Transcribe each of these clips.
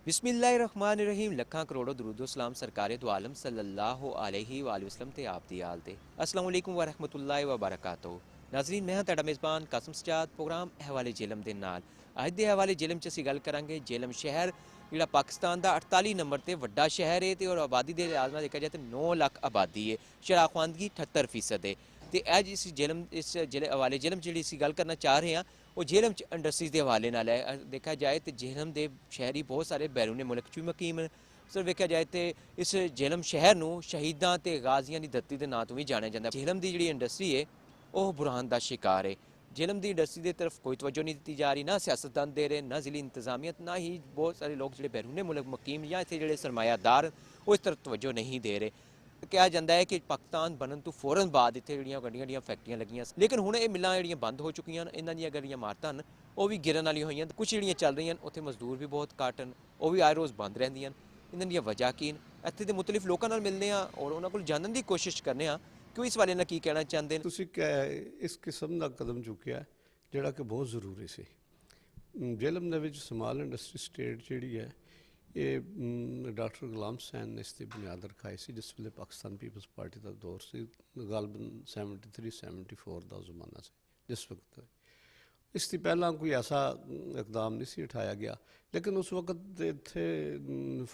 बिस्मिल्लाहिर्रहमानिर्रहीम लखा करोड़ों दरूदो सलाम सरकारे दो आलम सल्लल्लाहु अलैहि वसल्लम ते आप दी आल ते अस्सलाम वालेकुम व रहमतुल्लाहि व बरकातुहू। नाज़रीन मैं तुहाडा मेज़बान कासिम सजाद प्रोग्राम हवाले जेलम दे नाल अज दे हवाले जेलम च असीं गल करांगे जेलम शहर जिहड़ा पाकिस्तान दा 48 नंबर ते वड्डा शहर है ते और आबादी दे लिहाज नाल देखा जाए तो 9 लाख आबादी है। शराखवानगी 78% है। तो अज इस हवाले जेलम जी असीं गल करना चाह रहे हैं वो जेलम च इंडस्ट्रीज़ के हवाले नाल है। देखा जाए तो जेलम के शहरी बहुत सारे बैरूने मुल्क च भी मुकीम न। सर वेख्या जाए तो इस जेलम शहर नूं शहीदां ते गाजियां दी धरती के नां तो भी जानिया जाता है। जेलम की जी इंडस्ट्री है वह बुरहान का शिकार है। जेलम की इंडस्ट्री की तरफ कोई तवज्जो नहीं दी जा रही, ना सियासतदान दे रहे, ना जिली इंतजामियत, ना ही बहुत सारे लोग जो बैरूने मुल्क मुकीम या इतने जो सरमायादार वो इस तरफ तवज्जो नहीं दे रहे। कहा जाता है कि पाकिस्तान बनने तो फौरन बाद इतने जो वड्डियां फैक्ट्रियां लगियां, लेकिन हुण ये मिलां जो बंद हो चुकी हैं। इन्हां दीयां ਜਿਹੜੀਆਂ इमारतां न वो भी गिरन वाली हुई हैं। कुछ जो चल रही हैं उत्थे मजदूर भी बहुत घट न, वो भी आए रोज़ बंद रहिंदियां। इन्हां दी वजह की इत्थे दे मुख्तलिफ लोगों नाल मिलने और उन्हां कोल जानने की कोशिश करने कि इस बारे की कहना चाहते हैं। ਤੁਸੀਂ ਇਸ ਕਿਸਮ ਦਾ ਕਦਮ ਚੁੱਕਿਆ ਜਿਹੜਾ ਕਿ ਬਹੁਤ ਜ਼ਰੂਰੀ ਸੀ। ਜੇਲਮ ਦੇ ਵਿੱਚ ਸਮਾਲ ਇੰਡਸਟਰੀ ਸਟੇਟ ਜਿਹੜੀ ਹੈ ਇਹ ਡਾਕਟਰ ਗੁਲਾਮ ਹੁਸੈਨ ਨੇ ਇਸ ਦੀ ਬੁਨਿਆਦ ਰਖਾਈ ਸੀ ਜਿਸ ਵੇਲੇ ਪਾਕਿਸਤਾਨ ਪੀਪਲਸ ਪਾਰਟੀ ਦਾ ਦੌਰ ਸੀ, ਗਾਲਬਨ 73-74 ਦਾ ਜ਼ਮਾਨਾ ਸੀ ਜਿਸ ਵਕਤ। ਇਸ ਤੋਂ ਪਹਿਲਾਂ ਕੋਈ ਐਸਾ ਇਕਦਾਮ ਨਹੀਂ ਸੀ ਉਠਾਇਆ ਗਿਆ, ਲੇਕਿਨ ਉਸ ਵਕਤ ਇੱਥੇ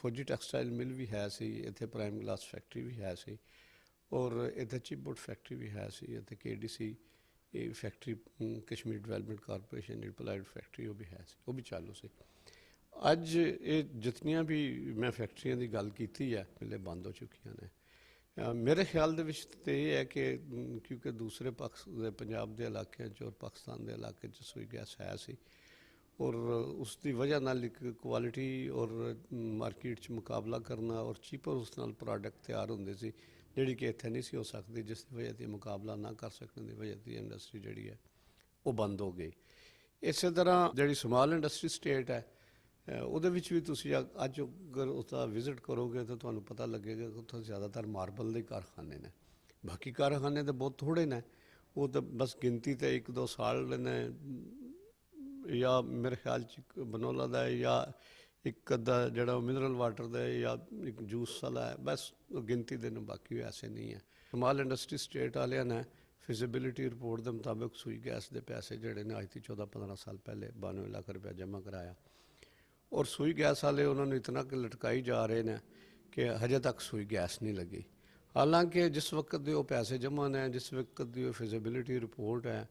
ਫੌਜੀ ਟੈਕਸਟਾਈਲ ਮਿਲ ਵੀ ਹੈ ਸੀ, ਇੱਥੇ ਪ੍ਰਾਈਮ ਗਲਾਸ ਫੈਕਟਰੀ ਵੀ ਹੈ ਸੀ और इतने चिपबोर्ड फैक्ट्री भी है सी, इतने KDC factory Kashmir development corporation जी प्लाइड फैक्ट्री वो भी है सी, वो भी चालू सी। अज ये जितनियां भी मैं फैक्ट्रियां की गल की है पहले बंद हो चुकी ने। मेरे ख्याल तो ये है कि क्योंकि दूसरे पंजाब के इलाके और पाकिस्तान के इलाके सूई गैस है सी और उसकी वजह नाल क्वालिटी और मार्केट च मुकाबला करना और चीपर उस नाल प्रोडक्ट तैयार होंदे सी जी कि इतने नहीं सी हो सकती, जिस वजह से मुकाबला ना कर सकने की वजह से इंडस्ट्री जी है वो बंद हो गई। इस तरह जी स्मॉल इंडस्ट्री स्टेट है वो भी तुम अज अगर उसका विजिट करोगे तो तुम्हें पता लगेगा कि उत्थे ज़्यादातर मार्बल के कारखाने ने, बाकी कारखाने तो बहुत थोड़े ने, वो तो बस गिनती तो 1-2 साल ने या मेरे ख्याल बनोला का या एक अद्धा जड़ा मिनरल वाटर का या एक जूस वाला है, बस गिनती दिन बाकी ऐसे नहीं है। स्मॉल इंडस्ट्री स्टेट वाले ने फिजिबिलिटी रिपोर्ट के मुताबिक सूई गैस के पैसे जोड़े ने अज 14-15 साल पहले 92 लाख रुपया जमा कराया और सूई गैस वाले उन्होंने इतना कि लटकाई जा रहे हैं कि हजे तक सूई गैस नहीं लगी। हालांकि जिस वक्त के पैसे जमा ने, जिस वक्त की फिजिबिलिटी रिपोर्ट है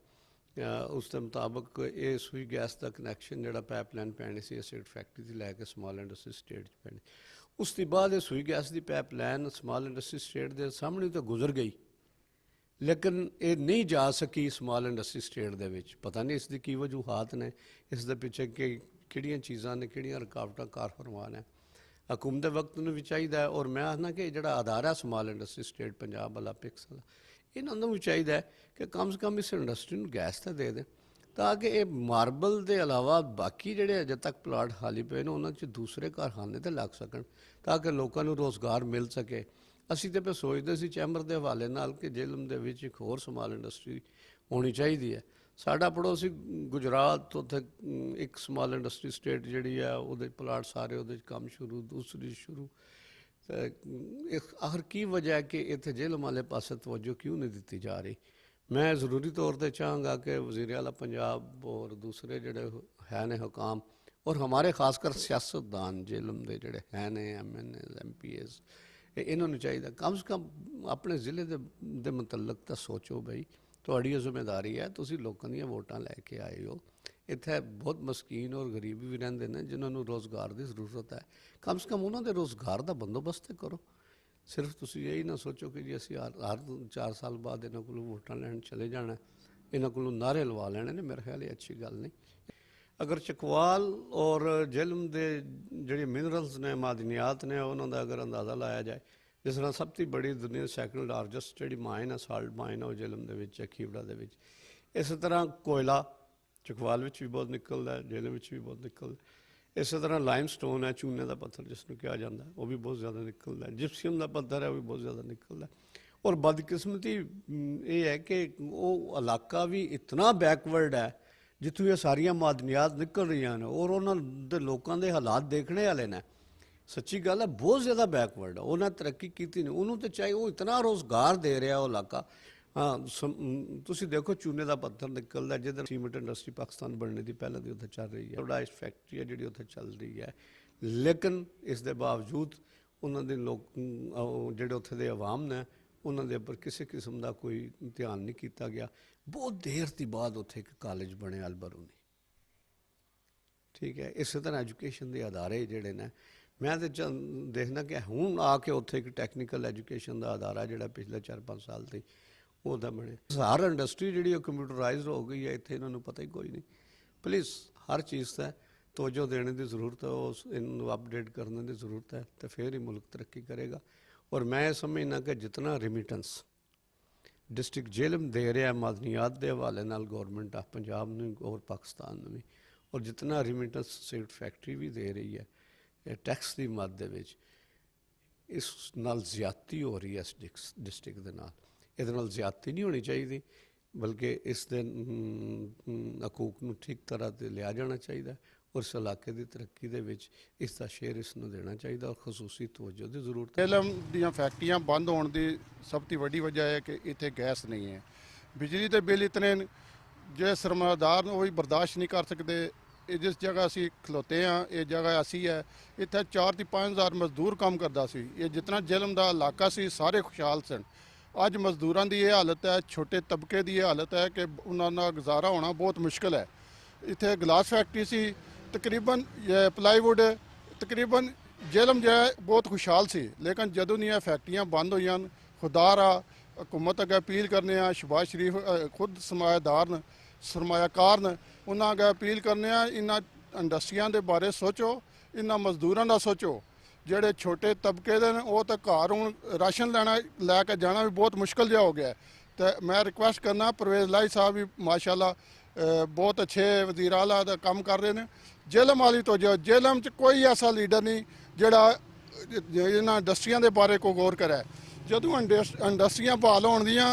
उसके मुताबिक ये सूई गैस का कनैक्शन जोड़ा पाइपलाइन पैनी सी एसिड फैक्ट्री से लैके स्मॉल इंडस्ट्री स्टेट पैनी, उसके बाद ये सूई गैस की पाइपलाइन स्मॉल इंडस्ट्री स्टेट के सामने तो गुजर गई, लेकिन ये नहीं जा सकी स्मॉल इंडस्ट्री स्टेट के विच। पता नहीं इसकी की वजूहत ने, इस दे पिछे किहड़ियां चीज़ां ने, किहड़ियां रुकावटां कार फरमान है। हुकूमत वक्त में भी चाहिए और मैं आखना कि जो अदारा स्मॉल इंडस्ट्री स्टेट पंजाब वाला पिक्स वाला इन्होंने भी चाहिए कि कम से कम इस इंडस्ट्री में गैस तो दे दें ताकि ये मार्बल के अलावा बाकी जोड़े अजे तक प्लाट खाली पे ने उन्होंने दूसरे कारखाने तो लग सकन ताकि लोगों को रोज़गार मिल सके। असी तो फिर सोचते सी चैम्बर के हवाले नाल कि जेलम के विच एक होर स्मॉल इंडस्ट्री होनी चाहिए है। साडा पड़ोसी गुजरात उत्थे एक स्मॉल इंडस्ट्री स्टेट जी है वो प्लाट सारे वो काम शुरू, दूसरी शुरू। आखिर की वजह है कि इतने जेलम वाले पास तवज्जो क्यों नहीं दी जा रही। मैं ज़रूरी तौर पर चाहूँगा कि वज़ीर आला पंजाब और दूसरे जोड़े है ने हुकाम और हमारे खासकर सियासतदान जेलम के जोड़े है ने MNA MPs इन्होंने चाहिए कम से कम अपने ज़िले दे मुतलक तो सोचो बई तुहाड़ी जिम्मेदारी है, तुसीं लोकां दीयां वोटां लैके आए हो, इत्थे बहुत मस्कीन और गरीब भी रहिंदे ने जिन्होंने रोज़गार की जरूरत है, कम से कम उन्होंने रोज़गार का बंदोबस्त करो। सिर्फ तुसीं यही ना सोचो कि जी असीं हर 4 साल बाद इन्हां कोलों वोटां लैण चले जाना, इन्हां कोलों नारे लवा लेने ने, मेरे ख्याल अच्छी गल नहीं। अगर चकवाल और जेलम के जिहड़े मिनरल्स ने, मादनियात ने, उन्होंने अगर अंदाज़ा लाया जाए जिस तरह सब तो बड़ी दुनिया सैकंड लार्जस्ट जी माइन है साल्ट माइन है वो जेलम के खीवड़ा के। इस तरह कोयला चकवाल भी बहुत निकलता है, जेलम भी बहुत निकलता है। इस तरह लाइम स्टोन है चूने का पत्थर जिसनों कहा जाता है वह भी बहुत ज़्यादा निकलता है, जिप्सियम का पत्थर है वह भी बहुत ज़्यादा निकलता है। और बदकिस्मती ये है कि वो इलाका भी इतना बैकवर्ड है ਜਿੱਥੋਂ ਇਹ ਸਾਰੀਆਂ ਮਾਦਨੀਆਤ ਨਿਕਲ ਰਹੀਆਂ ਨੇ ਔਰ ਉਹਨਾਂ ਦੇ ਲੋਕਾਂ ਦੇ ਹਾਲਾਤ ਦੇਖਣੇ ਵਾਲੇ ਨੇ। ਸੱਚੀ ਗੱਲ ਹੈ, ਬਹੁਤ ਜ਼ਿਆਦਾ ਬੈਕਵਰਡ ਹੈ। ਉਹਨਾਂ ਤਰੱਕੀ ਕੀਤੀ ਨਹੀਂ, ਉਹਨੂੰ ਤਾਂ ਚਾਹੇ ਉਹ ਇਤਨਾ ਰੋਜ਼ਗਾਰ ਦੇ ਰਿਹਾ ਉਹ ਇਲਾਕਾ। ਹਾਂ, ਤੁਸੀਂ ਦੇਖੋ ਚੂਨੇ ਦਾ ਪੱਥਰ ਨਿਕਲਦਾ ਜਿੱਧਰ ਸੀਮੈਂਟ ਇੰਡਸਟਰੀ ਪਾਕਿਸਤਾਨ ਬਣਨੇ ਦੀ ਪਹਿਲਾਂ ਦੀ ਉੱਥੇ ਚੱਲ ਰਹੀ ਹੈ, ਥੋੜਾ ਇਸ ਫੈਕਟਰੀ ਹੈ ਜਿਹੜੀ ਉੱਥੇ ਚੱਲ ਰਹੀ ਹੈ। ਲੇਕਿਨ ਇਸ ਦੇ ਬਾਵਜੂਦ ਉਹਨਾਂ ਦੇ ਲੋਕ ਜਿਹੜੇ ਉੱਥੇ ਦੇ ਆਵਾਮ ਨੇ ਉਹਨਾਂ ਦੇ ਉੱਪਰ ਕਿਸੇ ਕਿਸਮ ਦਾ ਕੋਈ ਧਿਆਨ ਨਹੀਂ ਕੀਤਾ ਗਿਆ। ਬਹੁਤ ਦੇਰ ਦੀ ਬਾਅਦ ਉੱਥੇ ਇੱਕ ਕਾਲਜ ਬਣਿਆ ਅਲਬਰੂਨੀ, ਠੀਕ ਹੈ। ਇਸੇ ਤਰ੍ਹਾਂ ਐਜੂਕੇਸ਼ਨ ਦੇ ਅਦਾਰੇ ਜਿਹੜੇ ਨੇ, ਮੈਂ ਤਾਂ ਦੇਖਣਾ ਕਿ ਹੁਣ ਆ ਕੇ ਉੱਥੇ ਇੱਕ ਟੈਕਨੀਕਲ ਐਜੂਕੇਸ਼ਨ ਦਾ ਅਦਾਰਾ ਜਿਹੜਾ ਪਿਛਲੇ 4-5 ਸਾਲ ਤੋਂ ਉਹਦਾ ਬਣਿਆ। ਹਰ ਇੰਡਸਟਰੀ ਜਿਹੜੀ ਉਹ ਕੰਪਿਊਟਰਾਈਜ਼ਡ ਹੋ ਗਈ ਹੈ, ਇੱਥੇ ਇਹਨਾਂ ਨੂੰ ਪਤਾ ਹੀ ਕੋਈ ਨਹੀਂ। ਪਲੀਜ਼ ਹਰ ਚੀਜ਼ ਦਾ ਤਵੱਜੋ ਦੇਣ ਦੀ ਜ਼ਰੂਰਤ ਹੈ, ਉਸ ਇਹਨੂੰ ਅਪਡੇਟ ਕਰਨ ਦੀ ਜ਼ਰੂਰਤ ਹੈ, ਤੇ ਫਿਰ ਹੀ ਮੁਲਕ ਤਰੱਕੀ ਕਰੇਗਾ। ਔਰ ਮੈਂ ਇਹ ਸਮਝਣਾ ਕਿ ਜਿਤਨਾ ਰਿਮਿਟੈਂਸ ਡਿਸਟ੍ਰਿਕਟ ਜੇਹਲਮ ਦੇ ਰਿਹਾ ਮਾਦਨੀਆਤ ਦੇ ਹਵਾਲੇ ਨਾਲ ਗੌਰਮੈਂਟ ਆਫ ਪੰਜਾਬ ਨੂੰ ਔਰ ਪਾਕਿਸਤਾਨ ਨੂੰ ਵੀ, ਔਰ ਜਿਤਨਾ ਰਿਮਿਟੈਂਸ ਸੀਮੈਂਟ ਫੈਕਟਰੀ ਵੀ ਦੇ ਰਹੀ ਹੈ ਇਹ ਟੈਕਸ ਦੀ ਮਦ ਦੇ ਵਿੱਚ, ਇਸ ਨਾਲ ਜ਼ਿਆਦਤੀ ਹੋ ਰਹੀ ਹੈ ਇਸ ਡਿਸਟ੍ਰਿਕਟ ਦੇ ਨਾਲ। ਇਹਦੇ ਨਾਲ ਜ਼ਿਆਦਤੀ ਨਹੀਂ ਹੋਣੀ ਚਾਹੀਦੀ, ਬਲਕਿ ਇਸ ਦੇ ਹਕੂਕ ਨੂੰ ਠੀਕ ਤਰ੍ਹਾਂ ਤੇ ਲਿਆ ਜਾਣਾ ਚਾਹੀਦਾ ਔਰ ਇਸ ਇਲਾਕੇ ਦੀ ਤਰੱਕੀ ਦੇ ਵਿੱਚ ਇਸ ਦਾ ਸ਼ੇਅਰ ਇਸ ਨੂੰ ਦੇਣਾ ਚਾਹੀਦਾ ਔਰ ਖਸੂਸੀ ਤਵੱਜੋ ਦੀ ਜ਼ਰੂਰਤ ਹੈ। ਜੇਹਲਮ ਦੀਆਂ ਫੈਕਟਰੀਆਂ ਬੰਦ ਹੋਣ ਦੀ ਸਭ ਤੋਂ ਵੱਡੀ ਵਜ੍ਹਾ ਹੈ ਕਿ ਇੱਥੇ ਗੈਸ ਨਹੀਂ ਹੈ। ਬਿਜਲੀ ਦੇ ਬਿੱਲ ਇਤਨੇ ਜਿਹੜੇ ਸਰਮਾਏਦਾਰ ਨੂੰ ਉਹ ਵੀ ਬਰਦਾਸ਼ਤ ਨਹੀਂ ਕਰ ਸਕਦੇ। ਇਹ ਜਿਸ ਜਗ੍ਹਾ ਅਸੀਂ ਖਲੋਤੇ ਹਾਂ, ਇਹ ਜਗ੍ਹਾ ਅਸੀਂ ਹੈ, ਇੱਥੇ 4 ਤੋਂ 5 ਹਜ਼ਾਰ ਮਜ਼ਦੂਰ ਕੰਮ ਕਰਦਾ ਸੀ। ਇਹ ਜਿਤਨਾ ਜੇਹਲਮ ਦਾ ਇਲਾਕਾ ਸੀ ਸਾਰੇ ਖੁਸ਼ਹਾਲ ਸਨ। ਅੱਜ ਮਜ਼ਦੂਰਾਂ ਦੀ ਇਹ ਹਾਲਤ ਹੈ, ਛੋਟੇ ਤਬਕੇ ਦੀ ਇਹ ਹਾਲਤ ਹੈ ਕਿ ਉਹਨਾਂ ਦਾ ਗੁਜ਼ਾਰਾ ਹੋਣਾ ਬਹੁਤ ਮੁਸ਼ਕਿਲ ਹੈ। ਇੱਥੇ ਗਲਾਸ ਫੈਕਟਰੀ ਸੀ, ਤਕਰੀਬਨ ਪਲਾਈਵੁੱਡ, ਤਕਰੀਬਨ ਜੇਹਲਮ ਜਿਹੜਾ ਬਹੁਤ ਖੁਸ਼ਹਾਲ ਸੀ। ਲੇਕਿਨ ਜਦੋਂ ਦੀਆਂ ਫੈਕਟਰੀਆਂ ਬੰਦ ਹੋਈਆਂ, ਖੁਦਾਰਾ हुकूमत अगे अपील करने शहबाज शरीफ खुद सरमायाकार ने उन्होंने अगे अपील करने इन्होंने इंडस्ट्रियां के बारे सोचो, इन्होंने मजदूरों का सोचो। ਜਿਹੜੇ ਛੋਟੇ ਤਬਕੇ ਦੇ ਨੇ ਉਹ ਤਾਂ ਘਰ ਹੁਣ ਰਾਸ਼ਨ ਲੈਣਾ ਲੈ ਕੇ ਜਾਣਾ ਵੀ ਬਹੁਤ ਮੁਸ਼ਕਲ ਜਿਹਾ ਹੋ ਗਿਆ। ਤੇ ਮੈਂ ਰਿਕੁਐਸਟ ਕਰਨਾ परवेज़ लाही ਸਾਹਿਬ ਵੀ ਮਾਸ਼ਾਅੱਲਾ बहुत अच्छे वज़ीर आला ਦਾ ਕੰਮ ਕਰ ਰਹੇ ਨੇ। ਜੇਹਲਮ ਵਾਲੀ ਤੋਂ ਜੋ ਜੇਹਲਮ 'ਚ ਕੋਈ ਐਸਾ ਲੀਡਰ ਨਹੀਂ ਜਿਹੜਾ ਇਹਨਾਂ ਇੰਡਸਟਰੀਆਂ ਦੇ ਬਾਰੇ ਕੋਈ ਗੌਰ ਕਰੇ। ਜਦੋਂ ਇੰਡਸਟਰੀਆਂ ਬਹਾਲ ਹੋਣਗੀਆਂ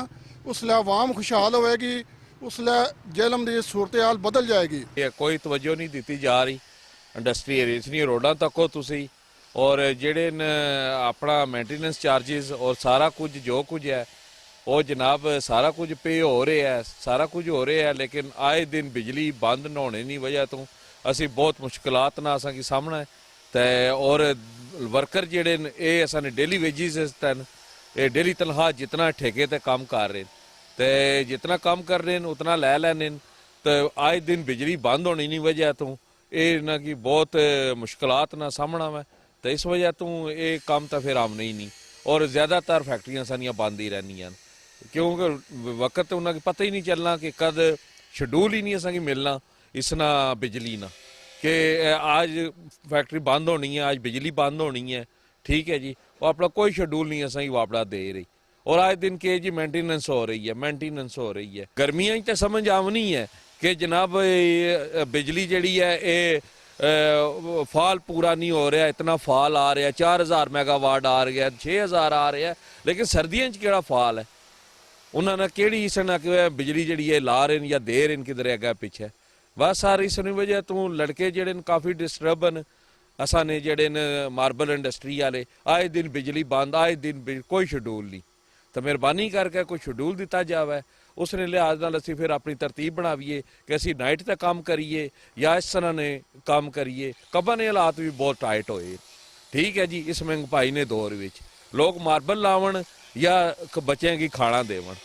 ਉਸ ਲਈ ਆਵਾਮ ਖੁਸ਼ਹਾਲ ਹੋਵੇਗੀ, ਉਸ ਲਈ ਜੇਹਲਮ ਦੀ सूरत हाल बदल जाएगी। कोई तवज्जो नहीं दी जा रही इंडस्ट्री एरिया च, नहीं रोडां तक हो तुसी और ਜਿਹੜੇ ਆਪਣਾ ਮੇਨਟੇਨੈਂਸ ਚਾਰजेस और ਸਾਰਾ ਕੁਝ ਜੋ ਕੁਝ ਹੈ ਉਹ ਜਨਾਬ ਸਾਰਾ ਕੁਝ ਪੇ ਹੋ ਰਿਹਾ ਹੈ, ਸਾਰਾ ਕੁਝ ਹੋ ਰਿਹਾ ਹੈ। ਲੇਕਿਨ ਆਏ ਦਿਨ ਬਿਜਲੀ ਬੰਦ ਨਾ ਹੋਣੇ ਦੀ ਵਜ੍ਹਾ ਤੋਂ ਅਸੀਂ ਬਹੁਤ ਮੁਸ਼ਕਲਾਤ ਨਾਲ ਅਸਾਂ ਸਾਹਮਣਾ ਹੈ। ਤੇ ਔਰ ਵਰਕਰ ਜਿਹੜੇ ਨੇ ਇਹ ਅਸਾਂ ਨੇ ਡੇਲੀ ਵੇਜਿਸ ਤਨ ਇਹ ਡੇਲੀ ਤਨਖਾਹ ਜਿਤਨਾ ਠੇਕੇ ਤੇ ਕੰਮ ਕਰ ਰਹੇ ਤੇ ਜਿਤਨਾ ਕੰਮ ਕਰ ਰਹੇ ਉਤਨਾ ਲੈ ਲੈਣੇ ਤੇ ਆਏ ਦਿਨ ਬਿਜਲੀ ਬੰਦ ਹੋਣੀ ਦੀ ਵਜ੍ਹਾ ਤੋਂ ਇਹ ਨਾ ਕਿ ਬਹੁਤ ਮੁਸ਼ਕਲਾਤ ਨਾਲ ਸਾਹਮਣਾ ਹੈ। तो इस वजह तो ये काम तो फिर आमना ही नहीं और ज़्यादातर फैक्ट्रियां सानियां बंद ही रहनियां क्योंकि वक्त तो उन्हें पता ही नहीं चलना कि कद शेड्यूल ही नहीं असा मिलना इसना बिजली ना कि आज फैक्ट्री बंद होनी है, आज बिजली बंद होनी है। ठीक है जी, वो अपना कोई शेड्यूल नहीं असा वापड़ा दे रही और आज दिन के जी मेंटेनेंस हो रही है, मेंटेनेंस हो रही है। गर्मियां तो समझ आवनी है कि जनाब बिजली जी है ये फाल पूरा नहीं हो रहा, इतना फाल आ रहा है 4000 मेगावाट आ रहा है, 6000 आ रहा है। लेकिन सर्दियों केड़ा फाल है उन्होंने केड़ी इसना बिजली जी है ला रहे या दे रहे किधर अगे पिछे। बस सारी इस वजह तो लड़के जड़े काफ़ी डिस्टर्ब न असा ने जड़े मार्बल इंडस्ट्री वाले आए दिन बिजली बंद, आए दिन कोई शेड्यूल नहीं। तो मेहरबानी करके कोई शेड्यूल दिता जाए उसने लिहाज नाल असीं फिर अपनी तरतीब बनावीए कि असीं नाइट तक काम करिए या इस तरह ने काम करिए। कबा ने हालात भी बहुत टाइट होए। ठीक है जी, इस महंगाई ने दौर विच लोग मार्बल लावन या बच्चों की खाना देवन।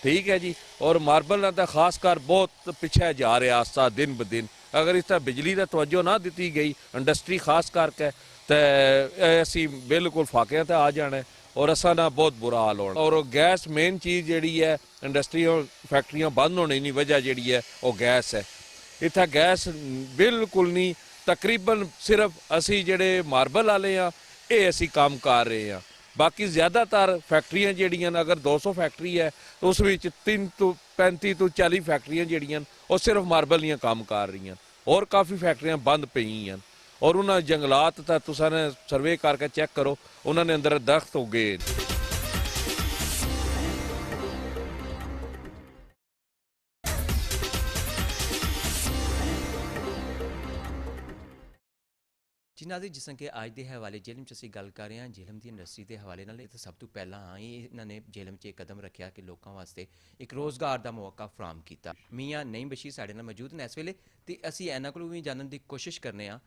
ठीक है जी, और मार्बल तो खास कर बहुत पिछे जा रहा आस्ता दिन ब दिन। अगर इस तरह बिजली का तवज्जो ना दी गई इंडस्ट्री खास करके तो असीं बिल्कुल फाकियां ते आ जाना और असा ना बहुत बुरा हाल होना। और गैस मेन चीज़ जी है इंडस्ट्री और फैक्ट्रियां बंद होने की वजह जी है वो गैस है। इतना गैस बिल्कुल नहीं, तकरीबन सिर्फ असी जेडे मार्बल वाले हाँ ये असी काम कर रहे हैं। बाकी ज़्यादातर फैक्ट्रियां जड़ियां अगर 200 फैक्ट्री है तो उस 3 तो 35 तो 40 फैक्ट्रियां जड़ियां वो सिर्फ मार्बल दियां काम कर रही हैं और काफ़ी फैक्ट्रियां बंद पई हैं। और उन्होंने जंगलात तो तुसाने सर्वे करके चेक करो उन्होंने अंदर दरख्त उगे। ਜੀ ਨਾਜ਼ਰੀਨ, ਜਿਸ ਤਰ੍ਹਾਂ ਕਿ ਅੱਜ ਦੇ ਹਵਾਲੇ ਜੇਲਮ 'ਚ ਅਸੀਂ ਗੱਲ ਕਰ ਰਹੇ ਹਾਂ ਜੇਲਮ ਦੀ ਇੰਡਸਟਰੀ ਦੇ ਹਵਾਲੇ ਨਾਲ, ਇਹ ਤਾਂ ਸਭ ਤੋਂ ਪਹਿਲਾਂ ਹੀ ਇਹਨਾਂ ਨੇ ਜੇਲਮ 'ਚ ਇਹ ਕਦਮ ਰੱਖਿਆ ਕਿ ਲੋਕਾਂ ਵਾਸਤੇ ਇੱਕ ਰੋਜ਼ਗਾਰ ਦਾ ਮੌਕਾ ਫਰਾਹਮ ਕੀਤਾ। ਮੀਆਂ ਨਈਮ ਬਸ਼ੀਰ ਸਾਡੇ ਨਾਲ ਮੌਜੂਦ ਨੇ ਇਸ ਵੇਲੇ, ਤੇ ਅਸੀਂ ਇਹਨਾਂ ਕੋਲੋਂ ਵੀ ਜਾਣਨ ਦੀ ਕੋਸ਼ਿਸ਼ ਕਰਨੇ ਆ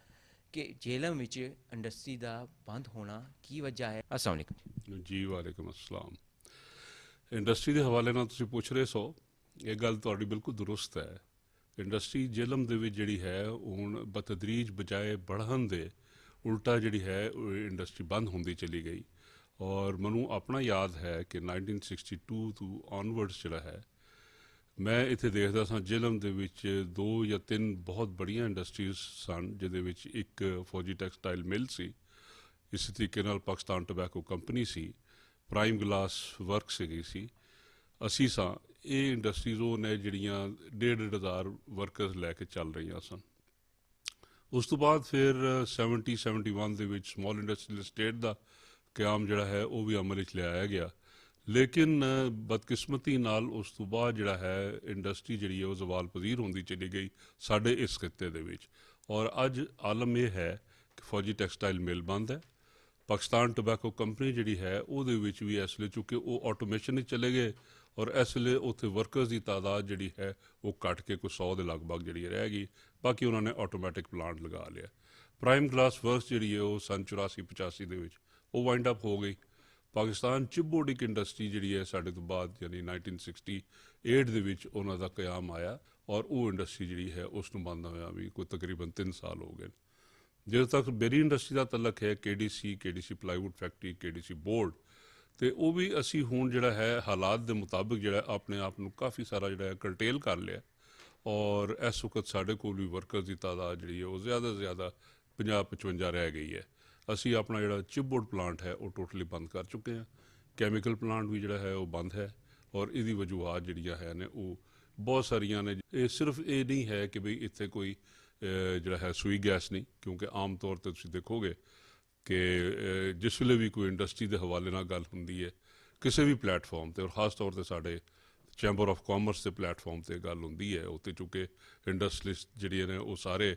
ਕਿ ਜੇਲਮ ਵਿੱਚ ਇੰਡਸਟਰੀ ਦਾ ਬੰਦ ਹੋਣਾ ਕੀ ਵਜ੍ਹਾ ਹੈ। अस्सलाम वालेकुम ਜੀ ਵਾਲੇਕੁਮ ਅਸਲਾਮ। ਇੰਡਸਟਰੀ ਦੇ ਹਵਾਲੇ ਨਾਲ ਤੁਸੀਂ ਪੁੱਛ ਰਹੇ ਸੋ, ਇਹ ਗੱਲ ਤੁਹਾਡੀ ਬਿਲਕੁਲ ਦੁਰਸਤ ਹੈ। ਇੰਡਸਟਰੀ ਜੇਲਮ ਦੇ ਵਿੱਚ ਜਿਹੜੀ ਹੈ ਹੁਣ ਬਤਦਰੀਜ ਬਜਾਏ बढ़न ਦੇ ਉਲਟਾ ਜਿਹੜੀ ਹੈ ਉਹ ਇੰਡਸਟਰੀ ਬੰਦ ਹੁੰਦੀ ਚਲੀ ਗਈ। ਔਰ ਮੈਨੂੰ ਆਪਣਾ ਯਾਦ ਹੈ ਕਿ 1962 ਤੋਂ ਔਨਵਰਡਸ ਜਿਹੜਾ ਹੈ, ਮੈਂ ਇੱਥੇ ਦੇਖਦਾ ਸਾਂ ਜੇਲਮ ਦੇ ਵਿੱਚ 2 ਜਾਂ 3 ਬਹੁਤ ਬੜੀਆਂ ਇੰਡਸਟਰੀਜ਼ ਸਨ, ਜਿਹਦੇ ਵਿੱਚ ਇੱਕ ਫੌਜੀ ਟੈਕਸਟਾਈਲ ਮਿਲ ਸੀ, ਇਸੇ ਤਰੀਕੇ ਨਾਲ ਪਾਕਿਸਤਾਨ ਟੋਬੈਕੋ ਕੰਪਨੀ ਸੀ, ਪ੍ਰਾਈਮ ਗਲਾਸ ਵਰਕ ਸੀ। ਅਸੀਂ ਸਾਂ ਇਹ ਇੰਡਸਟਰੀਜ਼ ਉਹ ਨੇ ਜਿਹੜੀਆਂ 1,500 ਵਰਕਰਸ ਲੈ ਕੇ ਚੱਲ ਰਹੀਆਂ ਸਨ। ਉਸ ਤੋਂ ਬਾਅਦ ਫਿਰ 71 ਦੇ ਵਿੱਚ ਸਮਾਲ ਇੰਡਸਟਰੀਅਲ ਸਟੇਟ ਦਾ ਕਿਆਮ ਜਿਹੜਾ ਹੈ ਉਹ ਵੀ ਅਮਲ ਵਿੱਚ ਲਿਆਇਆ ਗਿਆ। ਲੇਕਿਨ ਬਦਕਿਸਮਤੀ ਨਾਲ ਉਸ ਤੋਂ ਬਾਅਦ ਜਿਹੜਾ ਹੈ ਇੰਡਸਟਰੀ ਜਿਹੜੀ ਹੈ ਉਹ ਜ਼ਵਾਲ ਪਜ਼ੀਰ ਹੁੰਦੀ ਚਲੀ ਗਈ ਸਾਡੇ ਇਸ ਖਿੱਤੇ ਦੇ ਵਿੱਚ। ਔਰ ਅੱਜ ਆਲਮ ਇਹ ਹੈ ਕਿ ਫੌਜੀ ਟੈਕਸਟਾਈਲ ਮਿਲ ਬੰਦ ਹੈ। ਪਾਕਿਸਤਾਨ ਟੋਬੈਕੋ ਕੰਪਨੀ ਜਿਹੜੀ ਹੈ ਉਹਦੇ ਵਿੱਚ ਵੀ ਇਸ ਵੇਲੇ ਚੁੱਕੇ ਉਹ ਆਟੋਮੇਸ਼ਨ ਵਿੱਚ ਚਲੇ ਗਏ, ਔਰ ਇਸ ਵੇਲੇ ਉੱਥੇ ਵਰਕਰਸ ਦੀ ਤਾਦਾਦ ਜਿਹੜੀ ਹੈ ਉਹ ਘੱਟ ਕੇ ਕੋਈ 100 ਦੇ ਲਗਭਗ ਜਿਹੜੀ ਰਹਿ ਗਈ। ਬਾਕੀ ਉਹਨਾਂ ਨੇ ਆਟੋਮੈਟਿਕ ਪਲਾਂਟ ਲਗਾ ਲਿਆ। ਪ੍ਰਾਈਮ ਗਲਾਸ ਵਰਕਸ ਜਿਹੜੀ ਹੈ ਉਹ ਸਨ 84-85 ਦੇ ਵਿੱਚ ਉਹ ਵਾਈਂਡ ਅਪ ਹੋ ਗਈ। ਪਾਕਿਸਤਾਨ ਚਿਪਬੋਰਡਿਕ ਇੰਡਸਟਰੀ ਜਿਹੜੀ ਹੈ ਸਾਡੇ ਤੋਂ ਬਾਅਦ ਯਾਨੀ 1968 ਦੇ ਵਿੱਚ ਉਹਨਾਂ ਦਾ ਕਿਆਮ ਆਇਆ, ਔਰ ਉਹ ਇੰਡਸਟਰੀ ਜਿਹੜੀ ਹੈ ਉਸ ਨੂੰ ਬੰਦ ਹੋਇਆ ਵੀ ਕੋਈ ਤਕਰੀਬਨ 3 ਸਾਲ ਹੋ ਗਏ। ਜਦੋਂ ਤੱਕ ਬੇਰੀ ਇੰਡਸਟਰੀ ਦਾ ਤਲਕ ਹੈ, KDC plywood factory, KDC board, ਤੇ ਉਹ ਵੀ ਅਸੀਂ ਹੁਣ ਜਿਹੜਾ ਹੈ ਹਾਲਾਤ ਦੇ ਮੁਤਾਬਿਕ ਜਿਹੜਾ ਆਪਣੇ ਆਪ ਨੂੰ ਕਾਫੀ ਸਾਰਾ ਜਿਹੜਾ ਹੈ ਕਰਟੇਲ ਕਰ ਲਿਆ। ਔਰ ਇਸ ਵਕਤ ਸਾਡੇ ਕੋਲ ਵੀ ਵਰਕਰਸ ਦੀ ਤਾਦਾਦ ਜਿਹੜੀ ਹੈ ਉਹ ਜ਼ਿਆਦਾ ਤੋਂ ਜ਼ਿਆਦਾ 50-55 ਰਹਿ ਗਈ ਹੈ। ਅਸੀਂ ਆਪਣਾ ਜਿਹੜਾ ਚਿਪਬੋਰਡ ਪਲਾਂਟ ਹੈ ਉਹ ਟੋਟਲੀ ਬੰਦ ਕਰ ਚੁੱਕੇ ਹਾਂ। ਕੈਮੀਕਲ ਪਲਾਂਟ ਵੀ ਜਿਹੜਾ ਹੈ ਉਹ ਬੰਦ ਹੈ, ਔਰ ਇਹਦੀ ਵਜੂਹਾਤ ਜਿਹੜੀਆਂ ਹੈ ਨੇ ਉਹ ਬਹੁਤ ਸਾਰੀਆਂ ਨੇ। ਇਹ ਸਿਰਫ ਇਹ ਨਹੀਂ ਹੈ ਕਿ ਬਈ ਇੱਥੇ ਕੋਈ ਜਿਹੜਾ ਹੈ ਸੂਈ ਗੈਸ ਨਹੀਂ, ਕਿਉਂਕਿ ਆਮ ਤੌਰ 'ਤੇ ਤੁਸੀਂ ਦੇਖੋਗੇ ਕਿ ਜਿਸ ਵੇਲੇ ਵੀ ਕੋਈ ਇੰਡਸਟਰੀ ਦੇ ਹਵਾਲੇ ਨਾਲ ਗੱਲ ਹੁੰਦੀ ਹੈ ਕਿਸੇ ਵੀ ਪਲੇਟਫਾਰਮ 'ਤੇ, ਔਰ ਖ਼ਾਸ ਤੌਰ 'ਤੇ ਸਾਡੇ ਚੈਂਬਰ ਆਫ ਕਾਮਰਸ ਦੇ ਪਲੇਟਫਾਰਮ 'ਤੇ ਗੱਲ ਹੁੰਦੀ ਹੈ, ਉੱਥੇ ਚੁੱਕੇ ਇੰਡਸਟਰੀਸਟ ਜਿਹੜੀਆਂ ਨੇ ਉਹ ਸਾਰੇ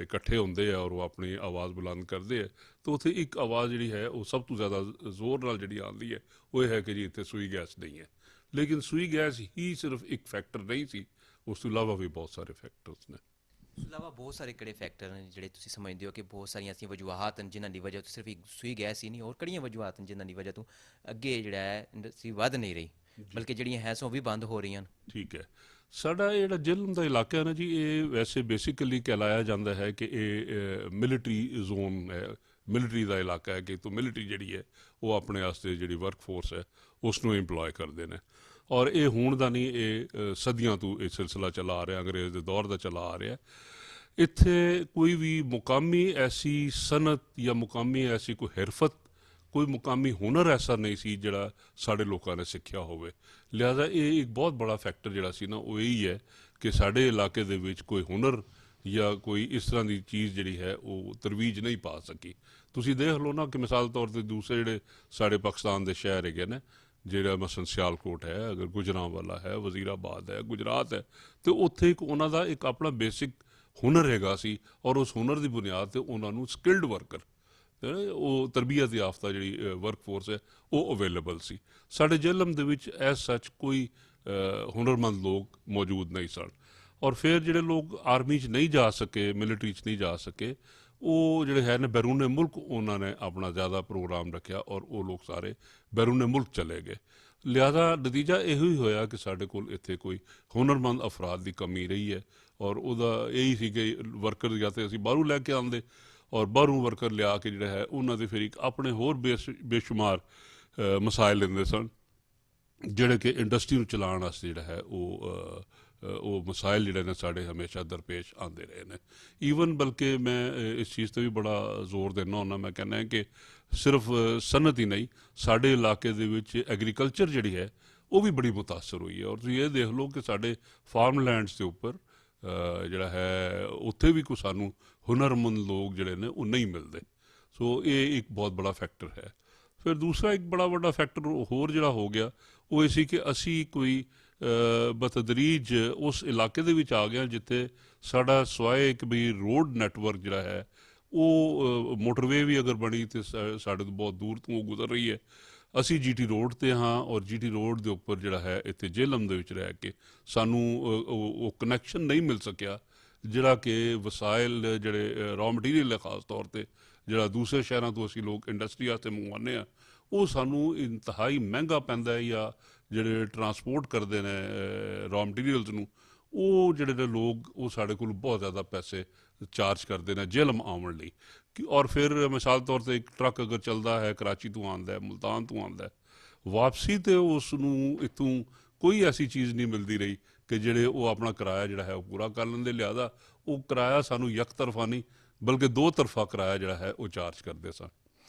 ਇਕੱਠੇ ਹੁੰਦੇ ਆ ਔਰ ਉਹ ਆਪਣੀ ਆਵਾਜ਼ ਬੁਲੰਦ ਕਰਦੇ ਆ, ਤਾਂ ਉੱਥੇ ਇੱਕ ਆਵਾਜ਼ ਜਿਹੜੀ ਹੈ ਉਹ ਸਭ ਤੋਂ ਜ਼ਿਆਦਾ ਜ਼ੋਰ ਨਾਲ ਜਿਹੜੀ ਆਉਂਦੀ ਹੈ ਉਹ ਇਹ ਹੈ ਕਿ ਜੀ ਇੱਥੇ ਸੂਈ ਗੈਸ ਨਹੀਂ ਹੈ। ਲੇਕਿਨ ਸੂਈ ਗੈਸ ਹੀ ਸਿਰਫ ਇੱਕ ਫੈਕਟਰ ਨਹੀਂ ਸੀ, ਉਸ ਤੋਂ ਇਲਾਵਾ ਵੀ ਬਹੁਤ ਸਾਰੇ ਫੈਕਟਰਸ ਨੇ। ਇਸ ਤੋਂ ਇਲਾਵਾ ਬਹੁਤ ਸਾਰੇ ਕਿਹੜੇ ਫੈਕਟਰ ਨੇ ਜਿਹੜੇ ਤੁਸੀਂ ਸਮਝਦੇ ਹੋ ਕਿ ਬਹੁਤ ਸਾਰੀਆਂ ਐਸੀਆਂ ਵਜੂਹਾਤ ਹਨ ਜਿਨ੍ਹਾਂ ਦੀ ਵਜ੍ਹਾ ਤੋਂ ਸਿਰਫ ਇੱਕ ਸੂਈ ਗੈਸ ਹੀ ਨਹੀਂ, ਹੋਰ ਕਿਹੜੀਆਂ ਵਜੂਹਾਤ ਹਨ ਜਿਨ੍ਹਾਂ ਦੀ ਵਜ੍ਹਾ ਤੋਂ ਅੱਗੇ ਜਿਹੜਾ ਹੈ ਇੰਡਸਟਰੀ ਵੱਧ ਨਹੀਂ ਰਹੀ, ਬਲਕਿ ਜਿਹੜੀਆਂ ਹੈ ਸੋ ਉਹ ਵੀ ਬੰਦ ਹੋ ਰਹੀਆਂ ਹਨ? ਠੀਕ ਹੈ, ਸਾਡਾ ਇਹ ਜਿਹੜਾ ਜੇਲਮ ਦਾ ਇਲਾਕਾ ਹੈ ਨਾ ਜੀ, ਇਹ ਵੈਸੇ ਬੇਸਿਕਲੀ ਕਹਿਲਾਇਆ ਜਾਂਦਾ ਹੈ ਕਿ ਇਹ ਮਿਲਟਰੀ ਜ਼ੋਨ ਹੈ, ਮਿਲਟਰੀ ਦਾ ਇਲਾਕਾ ਹੈ, ਕਿ ਤੋਂ ਮਿਲਟਰੀ ਜਿਹੜੀ ਹੈ ਉਹ ਆਪਣੇ ਵਾਸਤੇ ਜਿਹੜੀ ਵਰਕ ਫੋਰਸ ਹੈ ਉਸ ਨੂੰ ਇੰਪਲੋਏ ਕਰਦੇ ਨੇ। ਔਰ ਇਹ ਹੁਣ ਦਾ ਨਹੀਂ, ਇਹ ਸਦੀਆਂ ਤੋਂ ਇਹ ਸਿਲਸਿਲਾ ਚਲਾ ਆ ਰਿਹਾ, ਅੰਗਰੇਜ਼ ਦੇ ਦੌਰ ਦਾ ਚਲਾ ਆ ਰਿਹਾ। ਇੱਥੇ ਕੋਈ ਵੀ ਮੁਕਾਮੀ ਐਸੀ ਸਨਅਤ ਜਾਂ ਮੁਕਾਮੀ ਐਸੀ ਕੋਈ ਹਿਰਫਤ, ਕੋਈ ਮੁਕਾਮੀ ਹੁਨਰ ਐਸਾ ਨਹੀਂ ਸੀ ਜਿਹੜਾ ਸਾਡੇ ਲੋਕਾਂ ਨੇ ਸਿੱਖਿਆ ਹੋਵੇ। ਲਿਹਾਜ਼ਾ ਇਹ ਇੱਕ ਬਹੁਤ ਬੜਾ ਫੈਕਟਰ ਜਿਹੜਾ ਸੀ ਨਾ ਉਹ ਇਹੀ ਹੈ ਕਿ ਸਾਡੇ ਇਲਾਕੇ ਦੇ ਵਿੱਚ ਕੋਈ ਹੁਨਰ ਜਾਂ ਕੋਈ ਇਸ ਤਰ੍ਹਾਂ ਦੀ ਚੀਜ਼ ਜਿਹੜੀ ਹੈ ਉਹ ਤਰਵੀਜ ਨਹੀਂ ਪਾ ਸਕੀ। ਤੁਸੀਂ ਦੇਖ ਲਓ ਨਾ ਕਿ ਮਿਸਾਲ ਤੌਰ 'ਤੇ ਦੂਸਰੇ ਜਿਹੜੇ ਸਾਡੇ ਪਾਕਿਸਤਾਨ ਦੇ ਸ਼ਹਿਰ ਹੈਗੇ ਨੇ, ਜਿਹੜਾ ਮਸਲਨ ਸਿਆਲਕੋਟ ਹੈ, ਅਗਰ ਗੁਜਰਾਂਵਾਲਾ ਹੈ, ਵਜ਼ੀਰਾਬਾਦ ਹੈ, ਗੁਜਰਾਤ ਹੈ, ਅਤੇ ਉੱਥੇ ਇੱਕ ਉਹਨਾਂ ਦਾ ਇੱਕ ਆਪਣਾ ਬੇਸਿਕ ਹੁਨਰ ਹੈਗਾ ਸੀ, ਔਰ ਉਸ ਹੁਨਰ ਦੀ ਬੁਨਿਆਦ 'ਤੇ ਉਹਨਾਂ ਨੂੰ ਸਕਿਲਡ ਵਰਕਰ, ਉਹ ਤਰਬੀਅਤ ਯਾਫਤਾ ਜਿਹੜੀ ਵਰਕ ਫੋਰਸ ਹੈ ਉਹ ਅਵੇਲੇਬਲ ਸੀ। ਸਾਡੇ ਜੇਲਮ ਦੇ ਵਿੱਚ ਐਸ ਸੱਚ ਕੋਈ ਹੁਨਰਮੰਦ ਲੋਕ ਮੌਜੂਦ ਨਹੀਂ ਸਨ। ਔਰ ਫਿਰ ਜਿਹੜੇ ਲੋਕ ਆਰਮੀ 'ਚ ਨਹੀਂ ਜਾ ਸਕੇ, ਮਿਲਟਰੀ 'ਚ ਨਹੀਂ ਜਾ ਸਕੇ, ਉਹ ਜਿਹੜੇ ਹੈ ਨੇ ਬੈਰੂਨੇ ਮੁਲਕ ਉਹਨਾਂ ਨੇ ਆਪਣਾ ਜ਼ਿਆਦਾ ਪ੍ਰੋਗਰਾਮ ਰੱਖਿਆ, ਔਰ ਉਹ ਲੋਕ ਸਾਰੇ ਬੈਰੂਨੇ ਮੁਲਕ ਚਲੇ ਗਏ। ਲਿਹਾਜ਼ਾ ਨਤੀਜਾ ਇਹੋ ਹੀ ਹੋਇਆ ਕਿ ਸਾਡੇ ਕੋਲ ਇੱਥੇ ਕੋਈ ਹੁਨਰਮੰਦ ਅਫਰਾਦ ਦੀ ਕਮੀ ਰਹੀ ਹੈ, ਔਰ ਉਹਦਾ ਇਹੀ ਸੀ ਕਿ ਵਰਕਰ ਜਾਂ ਤਾਂ ਅਸੀਂ ਬਾਹਰੋਂ ਲੈ ਕੇ ਆਉਂਦੇ, ਔਰ ਬਾਹਰੋਂ ਵਰਕਰ ਲਿਆ ਕੇ ਜਿਹੜਾ ਹੈ ਉਹਨਾਂ ਦੇ ਫਿਰ ਇੱਕ ਆਪਣੇ ਹੋਰ ਬੇਸ਼ੁਮਾਰ ਮਸਾਇਲ ਲੈਂਦੇ ਸਨ, ਜਿਹੜੇ ਕਿ ਇੰਡਸਟਰੀ ਨੂੰ ਚਲਾਉਣ ਵਾਸਤੇ ਜਿਹੜਾ ਹੈ ਉਹ ਮਸਾਇਲ ਜਿਹੜੇ ਨੇ ਸਾਡੇ ਹਮੇਸ਼ਾ ਦਰਪੇਸ਼ ਆਉਂਦੇ ਰਹੇ ਨੇ। ਈਵਨ ਬਲਕਿ ਮੈਂ ਇਸ ਚੀਜ਼ 'ਤੇ ਵੀ ਬੜਾ ਜ਼ੋਰ ਦਿੰਦਾ ਹੁੰਦਾ, ਮੈਂ ਕਹਿੰਦਾ ਕਿ ਸਿਰਫ ਸਨਅਤ ਹੀ ਨਹੀਂ, ਸਾਡੇ ਇਲਾਕੇ ਦੇ ਵਿੱਚ ਐਗਰੀਕਲਚਰ ਜਿਹੜੀ ਹੈ ਉਹ ਵੀ ਬੜੀ ਮੁਤਾਸਰ ਹੋਈ ਹੈ। ਔਰ ਤੁਸੀਂ ਇਹ ਦੇਖ ਲਓ ਕਿ ਸਾਡੇ ਫਾਰਮਲੈਂਡਸ ਦੇ ਉੱਪਰ ਜਿਹੜਾ ਹੈ ਉੱਥੇ ਵੀ ਕੋਈ ਸਾਨੂੰ ਹੁਨਰਮੰਦ ਲੋਕ ਜਿਹੜੇ ਨੇ ਉਹ ਨਹੀਂ ਮਿਲਦੇ। ਸੋ ਇਹ ਇੱਕ ਬਹੁਤ ਬੜਾ ਫੈਕਟਰ ਹੈ। ਫਿਰ ਦੂਸਰਾ ਇੱਕ ਬੜਾ ਵੱਡਾ ਫੈਕਟਰ ਹੋਰ ਜਿਹੜਾ ਹੋ ਗਿਆ ਉਹ ਇਹ ਸੀ ਕਿ ਅਸੀਂ ਕੋਈ ਬਤਦਰੀਜ ਉਸ ਇਲਾਕੇ ਦੇ ਵਿੱਚ ਆ ਗਏ ਜਿੱਥੇ ਸਾਡਾ ਸਵਾਏ ਇੱਕ ਵੀ ਰੋਡ ਨੈਟਵਰਕ ਜਿਹੜਾ ਹੈ ਉਹ ਮੋਟਰਵੇ ਵੀ ਅਗਰ ਬਣੀ ਤੇ ਸਾਡੇ ਤੋਂ ਬਹੁਤ ਦੂਰ ਤੋਂ ਉਹ ਗੁਜ਼ਰ ਰਹੀ ਹੈ। ਅਸੀਂ ਜੀਟੀ ਰੋਡ ਤੇ ਹਾਂ ਔਰ ਜੀਟੀ ਰੋਡ ਦੇ ਉੱਪਰ ਜਿਹੜਾ ਹੈ ਇੱਥੇ ਜੇਹਲਮ ਦੇ ਵਿੱਚ ਰਹਿ ਕੇ ਸਾਨੂੰ ਉਹ ਕਨੈਕਸ਼ਨ ਨਹੀਂ ਮਿਲ ਸਕਿਆ ਜਿਹੜਾ ਕਿ ਵਸਾਇਲ ਜਿਹੜੇ ਰॉ ਮਟੀਰੀਅਲ ਹੈ ਖਾਸ ਤੌਰ ਤੇ ਜਿਹੜਾ ਦੂਸਰੇ ਸ਼ਹਿਰਾਂ ਤੋਂ ਅਸੀਂ ਲੋਕ ਇੰਡਸਟਰੀ ਵਾਸਤੇ ਮੰਗਵਾਉਂਦੇ ਆ ਉਹ ਸਾਨੂੰ ਇੰਤਹਾਈ ਮਹਿੰਗਾ ਪੈਂਦਾ ਹੈ। ਜਾਂ ਜਿਹੜੇ ਟਰਾਂਸਪੋਰਟ ਕਰਦੇ ਨੇ ਰॉ ਮਟੀਰੀਅਲਸ ਨੂੰ ਉਹ ਜਿਹੜੇ ਨੇ ਲੋਕ ਉਹ ਸਾਡੇ ਕੋਲ ਬਹੁਤ ਜ਼ਿਆਦਾ ਪੈਸੇ ਚਾਰਜ ਕਰਦੇ ਨੇ ਜੇਹਲਮ ਆਉਣ ਲਈ ਔਰ ਫਿਰ ਮਿਸਾਲ ਤੌਰ ਤੇ ਇੱਕ ਟਰੱਕ ਅਗਰ ਚੱਲਦਾ ਹੈ ਕਰਾਚੀ ਤੋਂ ਆਉਂਦਾ ਹੈ ਮੁਲਤਾਨ ਤੋਂ ਆਉਂਦਾ ਹੈ ਵਾਪਸੀ ਤੇ ਉਸ ਨੂੰ ਇੱਥੋਂ ਕੋਈ ਐਸੀ ਚੀਜ਼ ਨਹੀਂ ਮਿਲਦੀ ਰਹੀ ਕਿ ਜਿਹੜੇ ਉਹ ਆਪਣਾ ਕਿਰਾਇਆ ਜਿਹੜਾ ਹੈ ਉਹ ਪੂਰਾ ਕਰ ਲੈਂਦੇ। ਲਿਹਾਜ਼ਾ ਉਹ ਕਿਰਾਇਆ ਸਾਨੂੰ ਇੱਕ ਤਰਫਾ ਨਹੀਂ ਬਲਕਿ ਦੋ ਤਰਫਾ ਕਿਰਾਇਆ ਜਿਹੜਾ ਹੈ ਉਹ ਚਾਰਜ ਕਰਦੇ ਸਨ।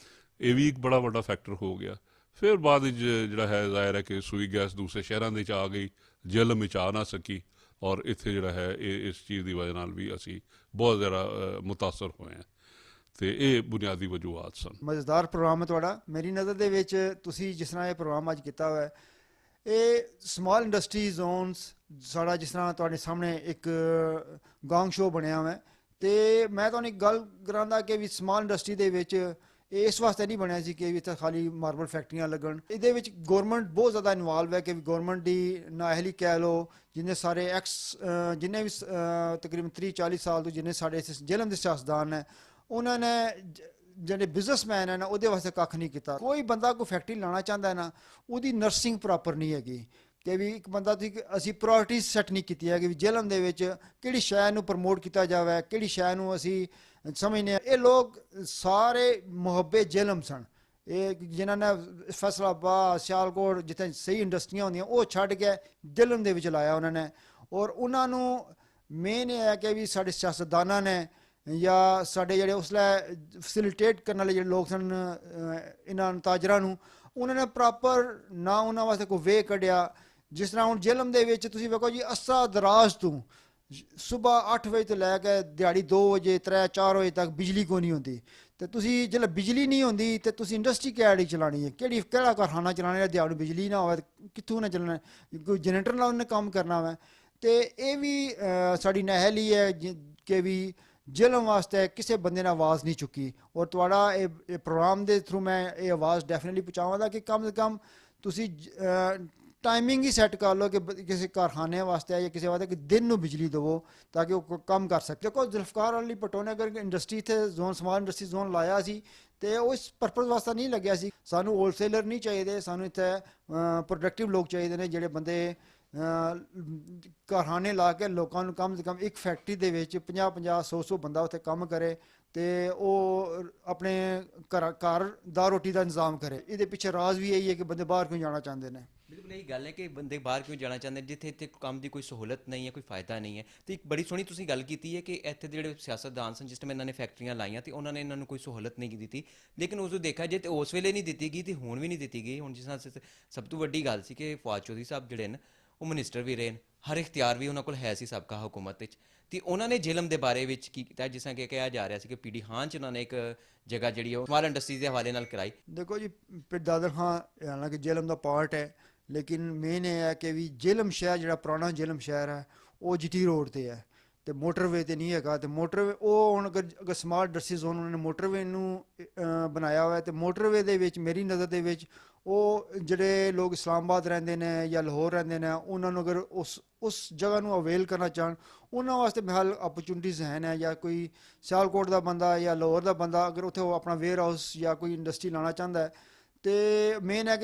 ਇਹ ਵੀ ਇੱਕ ਬੜਾ ਵੱਡਾ ਫੈਕਟਰ ਹੋ ਗਿਆ। ਫਿਰ ਬਾਅਦ ਵਿੱਚ ਜਿਹੜਾ ਹੈ ਜ਼ਾਹਿਰ ਹੈ ਕਿ ਸੂਈ ਗੈਸ ਦੂਸਰੇ ਸ਼ਹਿਰਾਂ ਦੇ 'ਚ ਆ ਗਈ, ਜੇਹਲਮ ਵਿੱਚ ਆ ਨਾ ਸਕੀ ਔਰ ਇੱਥੇ ਜਿਹੜਾ ਹੈ ਇਸ ਚੀਜ਼ ਦੀ ਵਜ੍ਹਾ ਨਾਲ ਵੀ ਅਸੀਂ ਬਹੁਤ ਜ਼ਿਆਦਾ ਮੁਤਾਸਰ ਹੋਏ ਹਾਂ ਤੇ ਇਹ ਬੁਨਿਆਦੀ ਵਜੂਹਾਤ ਸਨ। ਮਜ਼ੇਦਾਰ ਪ੍ਰੋਗਰਾਮ ਹੈ ਤੁਹਾਡਾ। ਮੇਰੀ ਨਜ਼ਰ ਦੇ ਵਿੱਚ ਤੁਸੀਂ ਜਿਸ ਤਰ੍ਹਾਂ ਇਹ ਪ੍ਰੋਗਰਾਮ ਅੱਜ ਕੀਤਾ ਹੋਇਆ ਇਹ ਸਮਾਲ ਇੰਡਸਟਰੀ ਜ਼ੋਨਸ ਸਾਡਾ ਜਿਸ ਤਰ੍ਹਾਂ ਤੁਹਾਡੇ ਸਾਹਮਣੇ ਇੱਕ ਗੌਂਗ ਸ਼ੋਅ ਬਣਿਆ ਹੋਇਆ ਤੇ ਮੈਂ ਤੁਹਾਨੂੰ ਇੱਕ ਗੱਲ ਕਰਾਂਦਾ ਕਿ ਵੀ ਸਮਾਲ ਇੰਡਸਟਰੀ ਦੇ ਵਿੱਚ ਇਹ ਇਸ ਵਾਸਤੇ ਨਹੀਂ ਬਣਿਆ ਸੀ ਕਿ ਇੱਥੇ ਖਾਲੀ ਮਾਰਬਲ ਫੈਕਟਰੀਆਂ ਲੱਗਣ। ਇਹਦੇ ਵਿੱਚ ਗੌਰਮੈਂਟ ਬਹੁਤ ਜ਼ਿਆਦਾ ਇਨਵੋਲਵ ਹੈ ਕਿ ਗੌਰਮੈਂਟ ਦੀ ਨਾਅਹਲੀ ਕਹਿ ਲਓ ਜਿੰਨੇ ਸਾਰੇ ਜਿੰਨੇ ਵੀ ਤਕਰੀਬਨ 30-40 ਸਾਲ ਤੋਂ ਜਿੰਨੇ ਸਾਡੇ ਜੇਹਲਮ ਦੇ ਸਿਆਸਤਦਾਨ ਨੇ ਉਹਨਾਂ ਨੇ ਜਿਹੜੇ ਬਿਜ਼ਨਸਮੈਨ ਹੈ ਨਾ ਉਹਦੇ ਵਾਸਤੇ ਕੱਖ ਨਹੀਂ ਕੀਤਾ। ਕੋਈ ਬੰਦਾ ਕੋਈ ਫੈਕਟਰੀ ਲਾਉਣਾ ਚਾਹੁੰਦਾ ਹੈ ਨਾ ਉਹਦੀ ਨਰਸਿੰਗ ਪ੍ਰੋਪਰ ਨਹੀਂ ਹੈਗੀ ਕਿ ਵੀ ਇੱਕ ਬੰਦਾ ਅਸੀਂ ਪ੍ਰਾਇੋਰਟੀਜ਼ ਸੈੱਟ ਨਹੀਂ ਕੀਤੀ ਹੈ ਕਿ ਵੀ ਜੇਹਲਮ ਦੇ ਵਿੱਚ ਕਿਹੜੀ ਸ਼ੈ ਨੂੰ ਪ੍ਰਮੋਟ ਕੀਤਾ ਜਾਵੇ ਕਿਹੜੀ ਸ਼ੈ ਨੂੰ ਅਸੀਂ ਸਮਝਦੇ ਹਾਂ। ਇਹ ਲੋਕ ਸਾਰੇ ਮੁਹੱਬੇ ਜੇਹਲਮ ਸਨ। ਇਹ ਜਿਨ੍ਹਾਂ ਨੇ ਫੈਸਲਾਬਾਦ ਸਿਆਲਕੋਟ ਜਿੱਥੇ ਸਹੀ ਇੰਡਸਟਰੀਆਂ ਹੁੰਦੀਆਂ ਉਹ ਛੱਡ ਕੇ ਜੇਹਲਮ ਦੇ ਵਿੱਚ ਲਾਇਆ ਉਹਨਾਂ ਨੇ ਔਰ ਉਹਨਾਂ ਨੂੰ ਮੇਨ ਇਹ ਹੈ ਕਿ ਵੀ ਸਾਡੇ ਸਿਆਸਤਦਾਨਾਂ ਨੇ ਜਾਂ ਸਾਡੇ ਜਿਹੜੇ ਉਸਲੇ ਫੈਸਿਲਿਟੇਟ ਕਰਨ ਵਾਲੇ ਜਿਹੜੇ ਲੋਕ ਸਨ ਇਹਨਾਂ ਤਾਜਰਾਂ ਨੂੰ ਉਹਨਾਂ ਨੇ ਪ੍ਰੋਪਰ ਨਾ ਉਹਨਾਂ ਵਾਸਤੇ ਕੋਈ ਵੇ ਕੱਢਿਆ। ਜਿਸ ਤਰ੍ਹਾਂ ਹੁਣ ਜੇਹਲਮ ਦੇ ਵਿੱਚ ਤੁਸੀਂ ਵੇਖੋ ਜੀ ਅਰਸਾ ਦਰਾਜ਼ ਤੋਂ ਸੁਬਾਹ 8 ਵਜੇ ਤੋਂ ਲੈ ਕੇ ਦਿਹਾੜੀ 2 ਵਜੇ 3-4 ਵਜੇ ਤੱਕ ਬਿਜਲੀ ਕੋਈ ਨਹੀਂ ਹੁੰਦੀ ਤੇ ਤੁਸੀਂ ਜਦੋਂ ਬਿਜਲੀ ਨਹੀਂ ਹੁੰਦੀ ਤੇ ਤੁਸੀਂ ਇੰਡਸਟਰੀ ਕਿਹੜੀ ਚਲਾਉਣੀ ਹੈ ਕਿਹੜਾ ਕਾਰਖਾਨਾ ਚਲਾਉਣਾ ਹੈ ਦਿਹਾੜੀ ਬਿਜਲੀ ਨਾ ਹੋਵੇ ਕਿੱਥੋਂ ਨਾ ਚੱਲਣਾ ਕੋਈ ਜਨਰੇਟਰ ਨਾਲ ਉਹਨੇ ਕੰਮ ਕਰਨਾ ਵਾ ਤੇ ਇਹ ਵੀ ਸਾਡੀ ਨਾਅਹਲੀ ਹੈ ਕਿ ਵੀ ਜੇਹਲਮ ਵਾਸਤੇ ਕਿਸੇ ਬੰਦੇ ਨੇ ਆਵਾਜ਼ ਨਹੀਂ ਚੁੱਕੀ ਔਰ ਤੁਹਾਡਾ ਇਹ ਪ੍ਰੋਗਰਾਮ ਦੇ ਥਰੂ ਮੈਂ ਇਹ ਆਵਾਜ਼ ਡੈਫੀਨਿਟਲੀ ਪਹੁੰਚਾਵਾਂਗਾ ਕਿ ਕਮ ਸੇ ਕਮ ਤੁਸੀਂ ਟਾਈਮਿੰਗ ਹੀ ਸੈੱਟ ਕਰ ਲਓ ਕਿ ਕਿਸੇ ਕਾਰਖਾਨੇ ਵਾਸਤੇ ਜਾਂ ਕਿਸੇ ਵਾਸਤੇ ਕਿ ਦਿਨ ਨੂੰ ਬਿਜਲੀ ਦੇਵੋ ਤਾਂ ਕਿ ਉਹ ਕੰਮ ਕਰ ਸਕੇ। ਦੇਖੋ ਜ਼ੁਲਫਕਾਰ ਅਲੀ ਭੁੱਟੋ ਨੇ ਅਗਰ ਇੰਡਸਟਰੀ ਇੱਥੇ ਜ਼ੋਨ ਸਮਾਲ ਇੰਡਸਟਰੀ ਜ਼ੋਨ ਲਾਇਆ ਸੀ ਤੇ ਉਹ ਇਸ ਪਰਪਸ ਵਾਸਤੇ ਨਹੀਂ ਲੱਗਿਆ ਸੀ। ਸਾਨੂੰ ਹੋਲਸੇਲਰ ਨਹੀਂ ਚਾਹੀਦੇ, ਸਾਨੂੰ ਇੱਥੇ ਪ੍ਰੋਡਕਟਿਵ ਲੋਕ ਚਾਹੀਦੇ ਨੇ ਜਿਹੜੇ ਬੰਦੇ ਕਾਰਖਾਨੇ ਲਾ ਕੇ ਲੋਕਾਂ ਨੂੰ ਕਮ ਸੇ ਕਮ ਇੱਕ ਫੈਕਟਰੀ ਦੇ ਵਿੱਚ 50-50 100-100 ਬੰਦਾ ਉੱਥੇ ਕੰਮ ਕਰੇ ਤੇ ਉਹ ਆਪਣੇ ਘਰ ਦਾ ਰੋਟੀ ਦਾ ਇੰਤਜ਼ਾਮ ਕਰੇ। ਇਹਦੇ ਪਿੱਛੇ ਰਾਜ਼ ਵੀ ਇਹੀ ਹੈ ਕਿ ਬੰਦੇ ਬਾਹਰ ਕਿਉਂ ਜਾਣਾ ਚਾਹੁੰਦੇ ਨੇ। ਬਿਲਕੁਲ ਇਹੀ ਗੱਲ ਹੈ ਕਿ ਬੰਦੇ ਬਾਹਰ ਕਿਉਂ ਜਾਣਾ ਚਾਹੁੰਦੇ ਨੇ ਜਿੱਥੇ ਇੱਥੇ ਕੰਮ ਦੀ ਕੋਈ ਸਹੂਲਤ ਨਹੀਂ ਹੈ ਕੋਈ ਫਾਇਦਾ ਨਹੀਂ ਹੈ। ਤੇ ਇੱਕ ਬੜੀ ਸੋਹਣੀ ਤੁਸੀਂ ਗੱਲ ਕੀਤੀ ਹੈ ਕਿ ਇੱਥੇ ਦੇ ਜਿਹੜੇ ਸਿਆਸਤਦਾਨ ਸਨ ਜਿਸ ਟਾਈਮ ਇਹਨਾਂ ਨੇ ਫੈਕਟਰੀਆਂ ਲਾਈਆਂ ਤੇ ਉਹਨਾਂ ਨੇ ਇਹਨਾਂ ਨੂੰ ਕੋਈ ਸਹੂਲਤ ਨਹੀਂ ਦਿੱਤੀ ਲੇਕਿਨ ਉਸ ਨੂੰ ਦੇਖਿਆ ਜੇ ਤੇ ਉਸ ਵੇਲੇ ਨਹੀਂ ਦਿੱਤੀ ਗਈ ਤੇ ਹੁਣ ਵੀ ਨਹੀਂ ਦਿੱਤੀ ਗਈ। ਹੁਣ ਜਿਸ ਤਰ੍ਹਾਂ ਸਭ ਤੋਂ ਵੱਡੀ ਗੱਲ ਸੀ ਕਿ ਫਵਾਦ ਚੌਧਰੀ ਸਾਹਿਬ ਜਿਹੜੇ ਨੇ ਉਹ ਮਿਨਿਸਟਰ ਵੀ ਰਹੇ ਨੇ ਹਰ ਇਖਤਿਆਰ ਵੀ ਉਹਨਾਂ ਕੋਲ ਹੈ ਸੀ ਸਾਬਕਾ ਹੁਕੂਮਤ ਵਿੱਚ ਤੇ ਉਹਨਾਂ ਨੇ ਜੇਹਲਮ ਦੇ ਬਾਰੇ ਵਿੱਚ ਕੀ ਕੀਤਾ ਜਿਸ ਤਰ੍ਹਾਂ ਕਿ ਕਿਹਾ ਜਾ ਰਿਹਾ ਸੀ ਕਿ ਪੀਡੀ ਖਾਨ 'ਚ ਉਹਨਾਂ ਨੇ ਇੱਕ ਜਗ੍ਹਾ ਜਿਹੜੀ ਉਹ ਸਮਾਲ ਇੰਡਸਟਰੀਜ਼ ਦੇ ਹਵਾਲੇ ਨਾਲ ਕਰਾਈ। ਦੇਖੋ ਜੀ ਦਾਦਰ ਖਾਂ ਹਾਲਾਂਕਿ ਜੇਹਲਮ ਦਾ ਪਾਰਟ ਹੈ ਲੇਕਿਨ ਮੇਨ ਇਹ ਹੈ ਕਿ ਵੀ ਜੇਹਲਮ ਸ਼ਹਿਰ ਜਿਹੜਾ ਪੁਰਾਣਾ ਜੇਹਲਮ ਸ਼ਹਿਰ ਹੈ ਉਹ ਜੀਟੀ ਰੋਡ ਤੇ ਹੈ ਤੇ ਮੋਟਰਵੇ ਤੇ ਨਹੀਂ ਹੈਗਾ ਤੇ ਮੋਟਰਵੇ ਉਹ ਹੁਣ ਅਗਰ ਸਮਾਰਟ ਇੰਡਸਟਰੀ ਜ਼ੋਨ ਉਹਨਾਂ ਨੇ ਮੋਟਰਵੇ ਨੂੰ ਬਣਾਇਆ ਹੋਇਆ ਤੇ ਮੋਟਰਵੇ ਦੇ ਵਿੱਚ ਮੇਰੀ ਨਜ਼ਰ ਦੇ ਵਿੱਚ ਉਹ ਜਿਹੜੇ ਲੋਕ ਇਸਲਾਮਾਬਾਦ ਰਹਿੰਦੇ ਨੇ ਜਾਂ ਲਾਹੌਰ ਰਹਿੰਦੇ ਨੇ ਉਹਨਾਂ ਨੂੰ ਅਗਰ ਉਸ ਜਗ੍ਹਾ ਨੂੰ ਅਵੇਲ ਕਰਨਾ ਚਾਹਣ ਉਹਨਾਂ ਵਾਸਤੇ ਬਹਾਲ ਅਪਰਚੁਨਿਟੀਜ਼ ਹੈ ਜਾਂ ਕੋਈ ਸਿਆਲਕੋਟ ਦਾ ਬੰਦਾ ਜਾਂ ਲਾਹੌਰ ਦਾ ਬੰਦਾ ਅਗਰ ਉੱਥੇ ਉਹ ਆਪਣਾ ਵੇਅਰ ਹਾਊਸ ਜਾਂ ਕੋਈ ਇੰਡਸਟਰੀ ਲਾਉਣਾ ਚਾਹੁੰਦਾ ਹੈ ਤੇ ਮੇਨ ਹੈ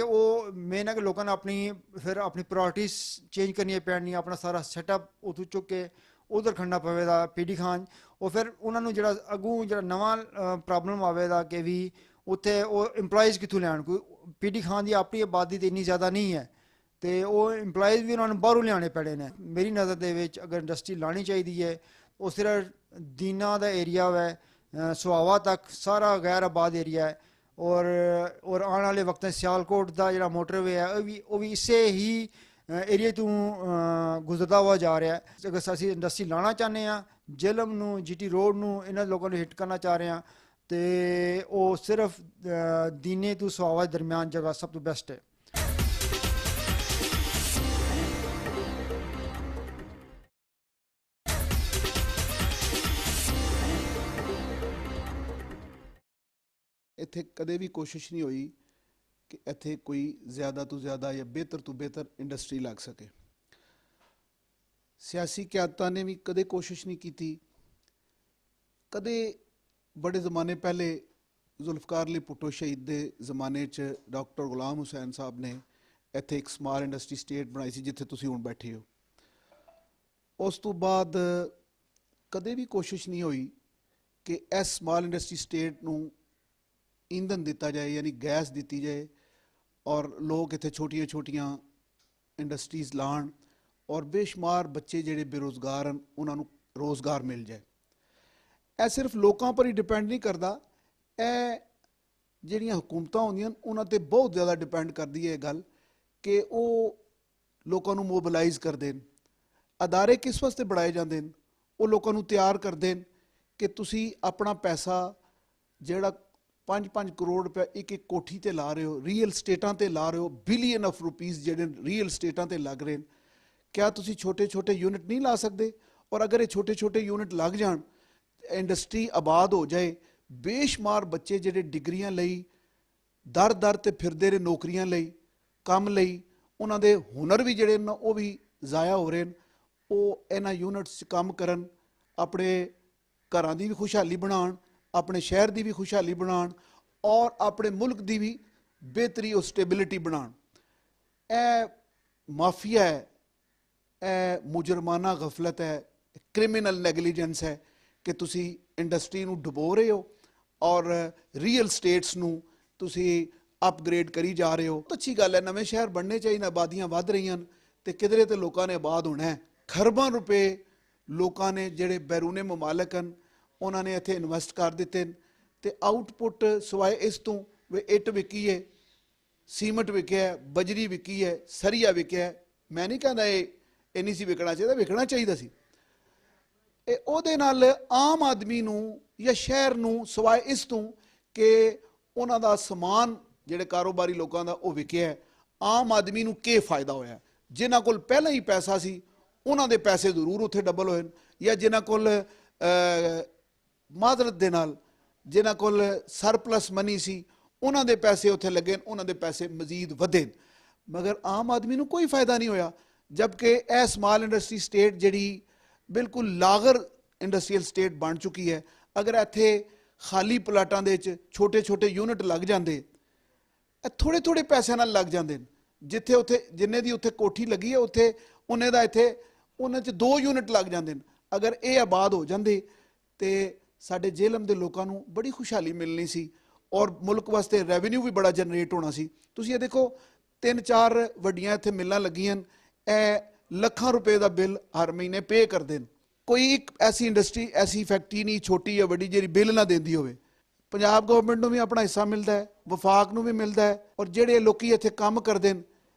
ਕਿ ਲੋਕਾਂ ਨੇ ਆਪਣੀ ਪ੍ਰਾਇੋਰਟੀਜ਼ ਚੇਂਜ ਕਰਨੀਆਂ ਪੈਣੀਆਂ ਆਪਣਾ ਸਾਰਾ ਸੈਟਅਪ ਉੱਥੋਂ ਚੁੱਕ ਕੇ ਉਧਰ ਖੜਨਾ ਪਵੇਗਾ ਪੀਡੀ ਖਾਨ ਉਹ ਫਿਰ ਉਹਨਾਂ ਨੂੰ ਜਿਹੜਾ ਅੱਗੋਂ ਜਿਹੜਾ ਨਵਾਂ ਪ੍ਰੋਬਲਮ ਆਵੇਗਾ ਕਿ ਵੀ ਉੱਥੇ ਉਹ ਇੰਪਲਾਈਜ਼ ਕਿੱਥੋਂ ਲੈਣ ਕੋਈ ਪੀਡੀ ਖਾਨ ਦੀ ਆਪਣੀ ਆਬਾਦੀ ਤਾਂ ਇੰਨੀ ਜ਼ਿਆਦਾ ਨਹੀਂ ਹੈ ਤੇ ਉਹ ਇੰਪਲਾਈਜ਼ ਵੀ ਉਹਨਾਂ ਨੂੰ ਬਾਹਰੋਂ ਲਿਆਉਣੇ ਪੈਣੇ ਨੇ। ਮੇਰੀ ਨਜ਼ਰ ਦੇ ਵਿੱਚ ਅਗਰ ਇੰਡਸਟਰੀ ਲਾਉਣੀ ਚਾਹੀਦੀ ਹੈ ਉਹ ਸਿਰਫ ਦੀਨਾ ਦਾ ਏਰੀਆ ਹੈ ਸੁਹਾਵਾ ਤੱਕ ਸਾਰਾ ਗੈਰ ਆਬਾਦ ਏਰੀਆ ਹੈ ਔਰ ਆਉਣ ਵਾਲੇ ਵਕਤ ਸਿਆਲਕੋਟ ਦਾ ਜਿਹੜਾ ਮੋਟਰਵੇ ਹੈ ਉਹ ਵੀ ਇਸੇ ਹੀ ਏਰੀਏ ਤੋਂ ਗੁਜ਼ਰਦਾ ਹੁਆ ਜਾ ਰਿਹਾ ਹੈ। ਅਗਰ ਅਸੀਂ ਇੰਡਸਟਰੀ ਲਾਉਣਾ ਚਾਹੁੰਦੇ ਹਾਂ ਜੇਹਲਮ ਨੂੰ ਜੀਟੀ ਰੋਡ ਨੂੰ ਇਹਨਾਂ ਲੋਕਾਂ ਨੂੰ ਹਿੱਟ ਕਰਨਾ ਚਾਹ ਰਹੇ ਹਾਂ ਤੇ ਉਹ ਸਿਰਫ ਦੀਨੇ ਤੋਂ ਸੁਹਾਵਾ ਦੇ ਦਰਮਿਆਨ ਜਗ੍ਹਾ ਸਭ ਤੋਂ ਬੈਸਟ ਹੈ। ਇੱਥੇ ਕਦੇ ਵੀ ਕੋਸ਼ਿਸ਼ ਨਹੀਂ ਹੋਈ ਕਿ ਇੱਥੇ ਕੋਈ ਜ਼ਿਆਦਾ ਤੋਂ ਜ਼ਿਆਦਾ ਜਾਂ ਬਿਹਤਰ ਤੋਂ ਬਿਹਤਰ ਇੰਡਸਟਰੀ ਲੱਗ ਸਕੇ। ਸਿਆਸੀ ਕਿਆਦਤਾਂ ਨੇ ਵੀ ਕਦੇ ਕੋਸ਼ਿਸ਼ ਨਹੀਂ ਕੀਤੀ। ਕਦੇ ਬੜੇ ਜ਼ਮਾਨੇ ਪਹਿਲੇ ਜ਼ੁਲਫਕਾਰ ਅਲੀ ਭੁੱਟੋ ਸ਼ਹੀਦ ਦੇ ਜ਼ਮਾਨੇ 'ਚ ਡਾਕਟਰ ਗੁਲਾਮ ਹੁਸੈਨ ਸਾਹਿਬ ਨੇ ਇੱਥੇ ਇੱਕ ਸਮਾਲ ਇੰਡਸਟਰੀ ਸਟੇਟ ਬਣਾਈ ਸੀ ਜਿੱਥੇ ਤੁਸੀਂ ਹੁਣ ਬੈਠੇ ਹੋ। ਉਸ ਤੋਂ ਬਾਅਦ ਕਦੇ ਵੀ ਕੋਸ਼ਿਸ਼ ਨਹੀਂ ਹੋਈ ਕਿ ਇਸ ਸਮਾਲ ਇੰਡਸਟਰੀ ਸਟੇਟ ਨੂੰ ਈਂਧਨ ਦਿੱਤਾ ਜਾਏ, ਯਾਨੀ ਗੈਸ ਦਿੱਤੀ ਜਾਏ, ਔਰ ਲੋਕ ਇੱਥੇ ਛੋਟੀਆਂ ਛੋਟੀਆਂ ਇੰਡਸਟਰੀਜ਼ ਲਾਉਣ ਔਰ ਬੇਸ਼ੁਮਾਰ ਬੱਚੇ ਜਿਹੜੇ ਬੇਰੁਜ਼ਗਾਰ ਹਨ ਉਹਨਾਂ ਨੂੰ ਰੋਜ਼ਗਾਰ ਮਿਲ ਜਾਏ। ਇਹ ਸਿਰਫ ਲੋਕਾਂ ਪਰ ਹੀ ਡਿਪੈਂਡ ਨਹੀਂ ਕਰਦਾ, ਇਹ ਜਿਹੜੀਆਂ ਹੁਕੂਮਤਾਂ ਹੁੰਦੀਆਂ ਉਹਨਾਂ 'ਤੇ ਬਹੁਤ ਜ਼ਿਆਦਾ ਡਿਪੈਂਡ ਕਰਦੀ ਹੈ ਇਹ ਗੱਲ ਕਿ ਉਹ ਲੋਕਾਂ ਨੂੰ ਮੋਬਿਲਾਈਜ਼ ਕਰਦੇ ਨੇ। ਅਦਾਰੇ ਕਿਸ ਵਾਸਤੇ ਬਣਾਏ ਜਾਂਦੇ ਨੇ? ਉਹ ਲੋਕਾਂ ਨੂੰ ਤਿਆਰ ਕਰਦੇ ਨੇ ਕਿ ਤੁਸੀਂ ਆਪਣਾ ਪੈਸਾ ਜਿਹੜਾ 5-5 ਕਰੋੜ ਰੁਪਏ ਇੱਕ ਇੱਕ ਕੋਠੀ ਤੇ ਲਾ ਰਹੇ ਹੋ, ਰੀਅਲ ਸਟੇਟਾਂ ਤੇ ਲਾ ਰਹੇ ਹੋ, ਬਿਲੀਅਨ ਆਫ ਰੁਪੀਸ ਜਿਹੜੇ ਰੀਅਲ ਸਟੇਟਾਂ ਤੇ ਲੱਗ ਰਹੇ ਨੇ, ਕਿਆ ਤੁਸੀਂ ਛੋਟੇ ਛੋਟੇ ਯੂਨਿਟ ਨਹੀਂ ਲਾ ਸਕਦੇ? ਔਰ ਅਗਰ ਇਹ ਛੋਟੇ ਛੋਟੇ ਯੂਨਿਟ ਲੱਗ ਜਾਣ, ਇੰਡਸਟਰੀ ਆਬਾਦ ਹੋ ਜਾਏ, ਬੇਸ਼ੁਮਾਰ ਬੱਚੇ ਜਿਹੜੇ ਡਿਗਰੀਆਂ ਲਈ ਦਰ ਦਰ ਤੇ ਫਿਰਦੇ ਨੇ ਨੌਕਰੀਆਂ ਲਈ, ਕੰਮ ਲਈ, ਉਹਨਾਂ ਦੇ ਹੁਨਰ ਵੀ ਜਿਹੜੇ ਨੇ ਉਹ ਵੀ ਜ਼ਾਇਆ ਹੋ ਰਹੇ ਨੇ। ਉਹ ਇਹਨਾਂ ਯੂਨਿਟਸ 'ਚ ਕੰਮ ਕਰਨ, ਆਪਣੇ ਘਰਾਂ ਦੀ ਵੀ ਖੁਸ਼ਹਾਲੀ ਬਣਾਉਣ, ਆਪਣੇ ਸ਼ਹਿਰ ਦੀ ਵੀ ਖੁਸ਼ਹਾਲੀ ਬਣਾਉਣ ਔਰ ਆਪਣੇ ਮੁਲਕ ਦੀ ਵੀ ਬਿਹਤਰੀ ਔਰ ਸਟੇਬਿਲਿਟੀ ਬਣਾਉਣ। ਇਹ ਮਾਫੀਆ ਹੈ, ਇਹ ਮੁਜਰਮਾਨਾ ਗਫਲਤ ਹੈ, ਕ੍ਰਿਮੀਨਲ ਨੈਗਲੀਜੈਂਸ ਹੈ ਕਿ ਤੁਸੀਂ ਇੰਡਸਟਰੀ ਨੂੰ ਡੁਬੋ ਰਹੇ ਹੋ ਔਰ ਰੀਅਲ ਸਟੇਟਸ ਨੂੰ ਤੁਸੀਂ ਅਪਗ੍ਰੇਡ ਕਰੀ ਜਾ ਰਹੇ ਹੋ। ਬਹੁਤ ਅੱਛੀ ਗੱਲ ਹੈ, ਨਵੇਂ ਸ਼ਹਿਰ ਬਣਨੇ ਚਾਹੀਦੇ, ਆਬਾਦੀਆਂ ਵੱਧ ਰਹੀਆਂ ਹਨ ਤੇ ਕਿਧਰੇ ਤੇ ਲੋਕਾਂ ਨੇ ਆਬਾਦ ਹੋਣਾ ਹੈ। ਖਰਬਾਂ ਰੁਪਏ ਲੋਕਾਂ ਨੇ ਜਿਹੜੇ ਬੈਰੂਨੇ ਮਮਾਲਕ ਹਨ ਉਹਨਾਂ ਨੇ ਇੱਥੇ ਇਨਵੈਸਟ ਕਰ ਦਿੱਤੇ ਨੇ ਤੇ ਆਊਟਪੁੱਟ ਸਿਵਾਏ ਇਸ ਤੋਂ ਵੀ ਇੱਟ ਵਿਕੀ ਹੈ, ਸੀਮਟ ਵਿਕਿਆ ਹੈ, ਬਜਰੀ ਵਿਕੀ ਹੈ, ਸਰੀਆ ਵਿਕਿਆ ਹੈ। ਮੈਂ ਨਹੀਂ ਕਹਿੰਦਾ ਇਹ ਨਹੀਂ ਸੀ ਵਿਕਣਾ ਚਾਹੀਦਾ, ਵਿਕਣਾ ਚਾਹੀਦਾ ਸੀ। ਇਹ ਉਹਦੇ ਨਾਲ ਆਮ ਆਦਮੀ ਨੂੰ ਜਾਂ ਸ਼ਹਿਰ ਨੂੰ ਸਿਵਾਏ ਇਸ ਤੋਂ ਕਿ ਉਹਨਾਂ ਦਾ ਸਮਾਨ ਜਿਹੜੇ ਕਾਰੋਬਾਰੀ ਲੋਕਾਂ ਦਾ ਉਹ ਵਿਕਿਆ ਹੈ, ਆਮ ਆਦਮੀ ਨੂੰ ਕੀ ਫਾਇਦਾ ਹੋਇਆ? ਜਿਨ੍ਹਾਂ ਕੋਲ ਪਹਿਲਾਂ ਹੀ ਪੈਸਾ ਸੀ ਉਹਨਾਂ ਦੇ ਪੈਸੇ ਜ਼ਰੂਰ ਉੱਥੇ ਡਬਲ ਹੋਏ ਨੇ, ਜਾਂ ਜਿਨ੍ਹਾਂ ਕੋਲ ਮਾਜ਼ਰਤ ਦੇ ਨਾਲ ਜਿਨ੍ਹਾਂ ਕੋਲ ਸਰਪਲਸ ਮਨੀ ਸੀ ਉਹਨਾਂ ਦੇ ਪੈਸੇ ਉੱਥੇ ਲੱਗੇ, ਉਹਨਾਂ ਦੇ ਪੈਸੇ ਮਜ਼ੀਦ ਵਧੇ। ਮਗਰ ਆਮ ਆਦਮੀ ਨੂੰ ਕੋਈ ਫਾਇਦਾ ਨਹੀਂ ਹੋਇਆ। ਜਦਕਿ ਇਹ ਸਮਾਲ ਇੰਡਸਟਰੀ ਸਟੇਟ ਜਿਹੜੀ ਬਿਲਕੁਲ ਲਾਗਰ ਇੰਡਸਟਰੀਅਲ ਸਟੇਟ ਬਣ ਚੁੱਕੀ ਹੈ, ਅਗਰ ਇੱਥੇ ਖਾਲੀ ਪਲਾਟਾਂ ਦੇ ਵਿੱਚ ਛੋਟੇ ਛੋਟੇ ਯੂਨਿਟ ਲੱਗ ਜਾਂਦੇ, ਇਹ ਥੋੜ੍ਹੇ ਥੋੜ੍ਹੇ ਪੈਸਿਆਂ ਨਾਲ ਲੱਗ ਜਾਂਦੇ ਨੇ। ਜਿੱਥੇ ਉੱਥੇ ਜਿੰਨੇ ਦੀ ਉੱਥੇ ਕੋਠੀ ਲੱਗੀ ਹੈ ਉੱਥੇ ਉਹਨੇ ਦਾ ਇੱਥੇ ਉਹਨਾਂ 'ਚ 2 ਯੂਨਿਟ ਲੱਗ ਜਾਂਦੇ ਨੇ। ਅਗਰ ਇਹ ਆਬਾਦ ਹੋ ਜਾਂਦੇ ਤੇ ਸਾਡੇ ਜੇਹਲਮ ਦੇ ਲੋਕਾਂ ਨੂੰ ਬੜੀ ਖੁਸ਼ਹਾਲੀ ਮਿਲਣੀ ਸੀ ਔਰ ਮੁਲਕ ਵਾਸਤੇ ਰੈਵਨਿਊ ਵੀ ਬੜਾ ਜਨਰੇਟ ਹੋਣਾ ਸੀ। ਤੁਸੀਂ ਇਹ ਦੇਖੋ 3-4 ਵੱਡੀਆਂ ਇੱਥੇ ਮਿਲਾਂ ਲੱਗੀਆਂ, ਇਹ ਲੱਖਾਂ ਰੁਪਏ ਦਾ ਬਿੱਲ ਹਰ ਮਹੀਨੇ ਪੇ ਕਰਦੇ ਨੇ। ਕੋਈ ਇੱਕ ਐਸੀ ਇੰਡਸਟਰੀ, ਐਸੀ ਫੈਕਟਰੀ ਨਹੀਂ ਛੋਟੀ ਜਾਂ ਵੱਡੀ ਜਿਹੜੀ ਬਿੱਲ ਨਾ ਦਿੰਦੀ ਹੋਵੇ। ਪੰਜਾਬ ਗਵਰਨਮੈਂਟ ਨੂੰ ਵੀ ਆਪਣਾ ਹਿੱਸਾ ਮਿਲਦਾ ਹੈ, ਵਫਾਕ ਨੂੰ ਵੀ ਮਿਲਦਾ ਹੈ, ਔਰ ਜਿਹੜੇ ਲੋਕੀ ਇੱਥੇ ਕੰਮ ਕਰਦੇ ਨੇ,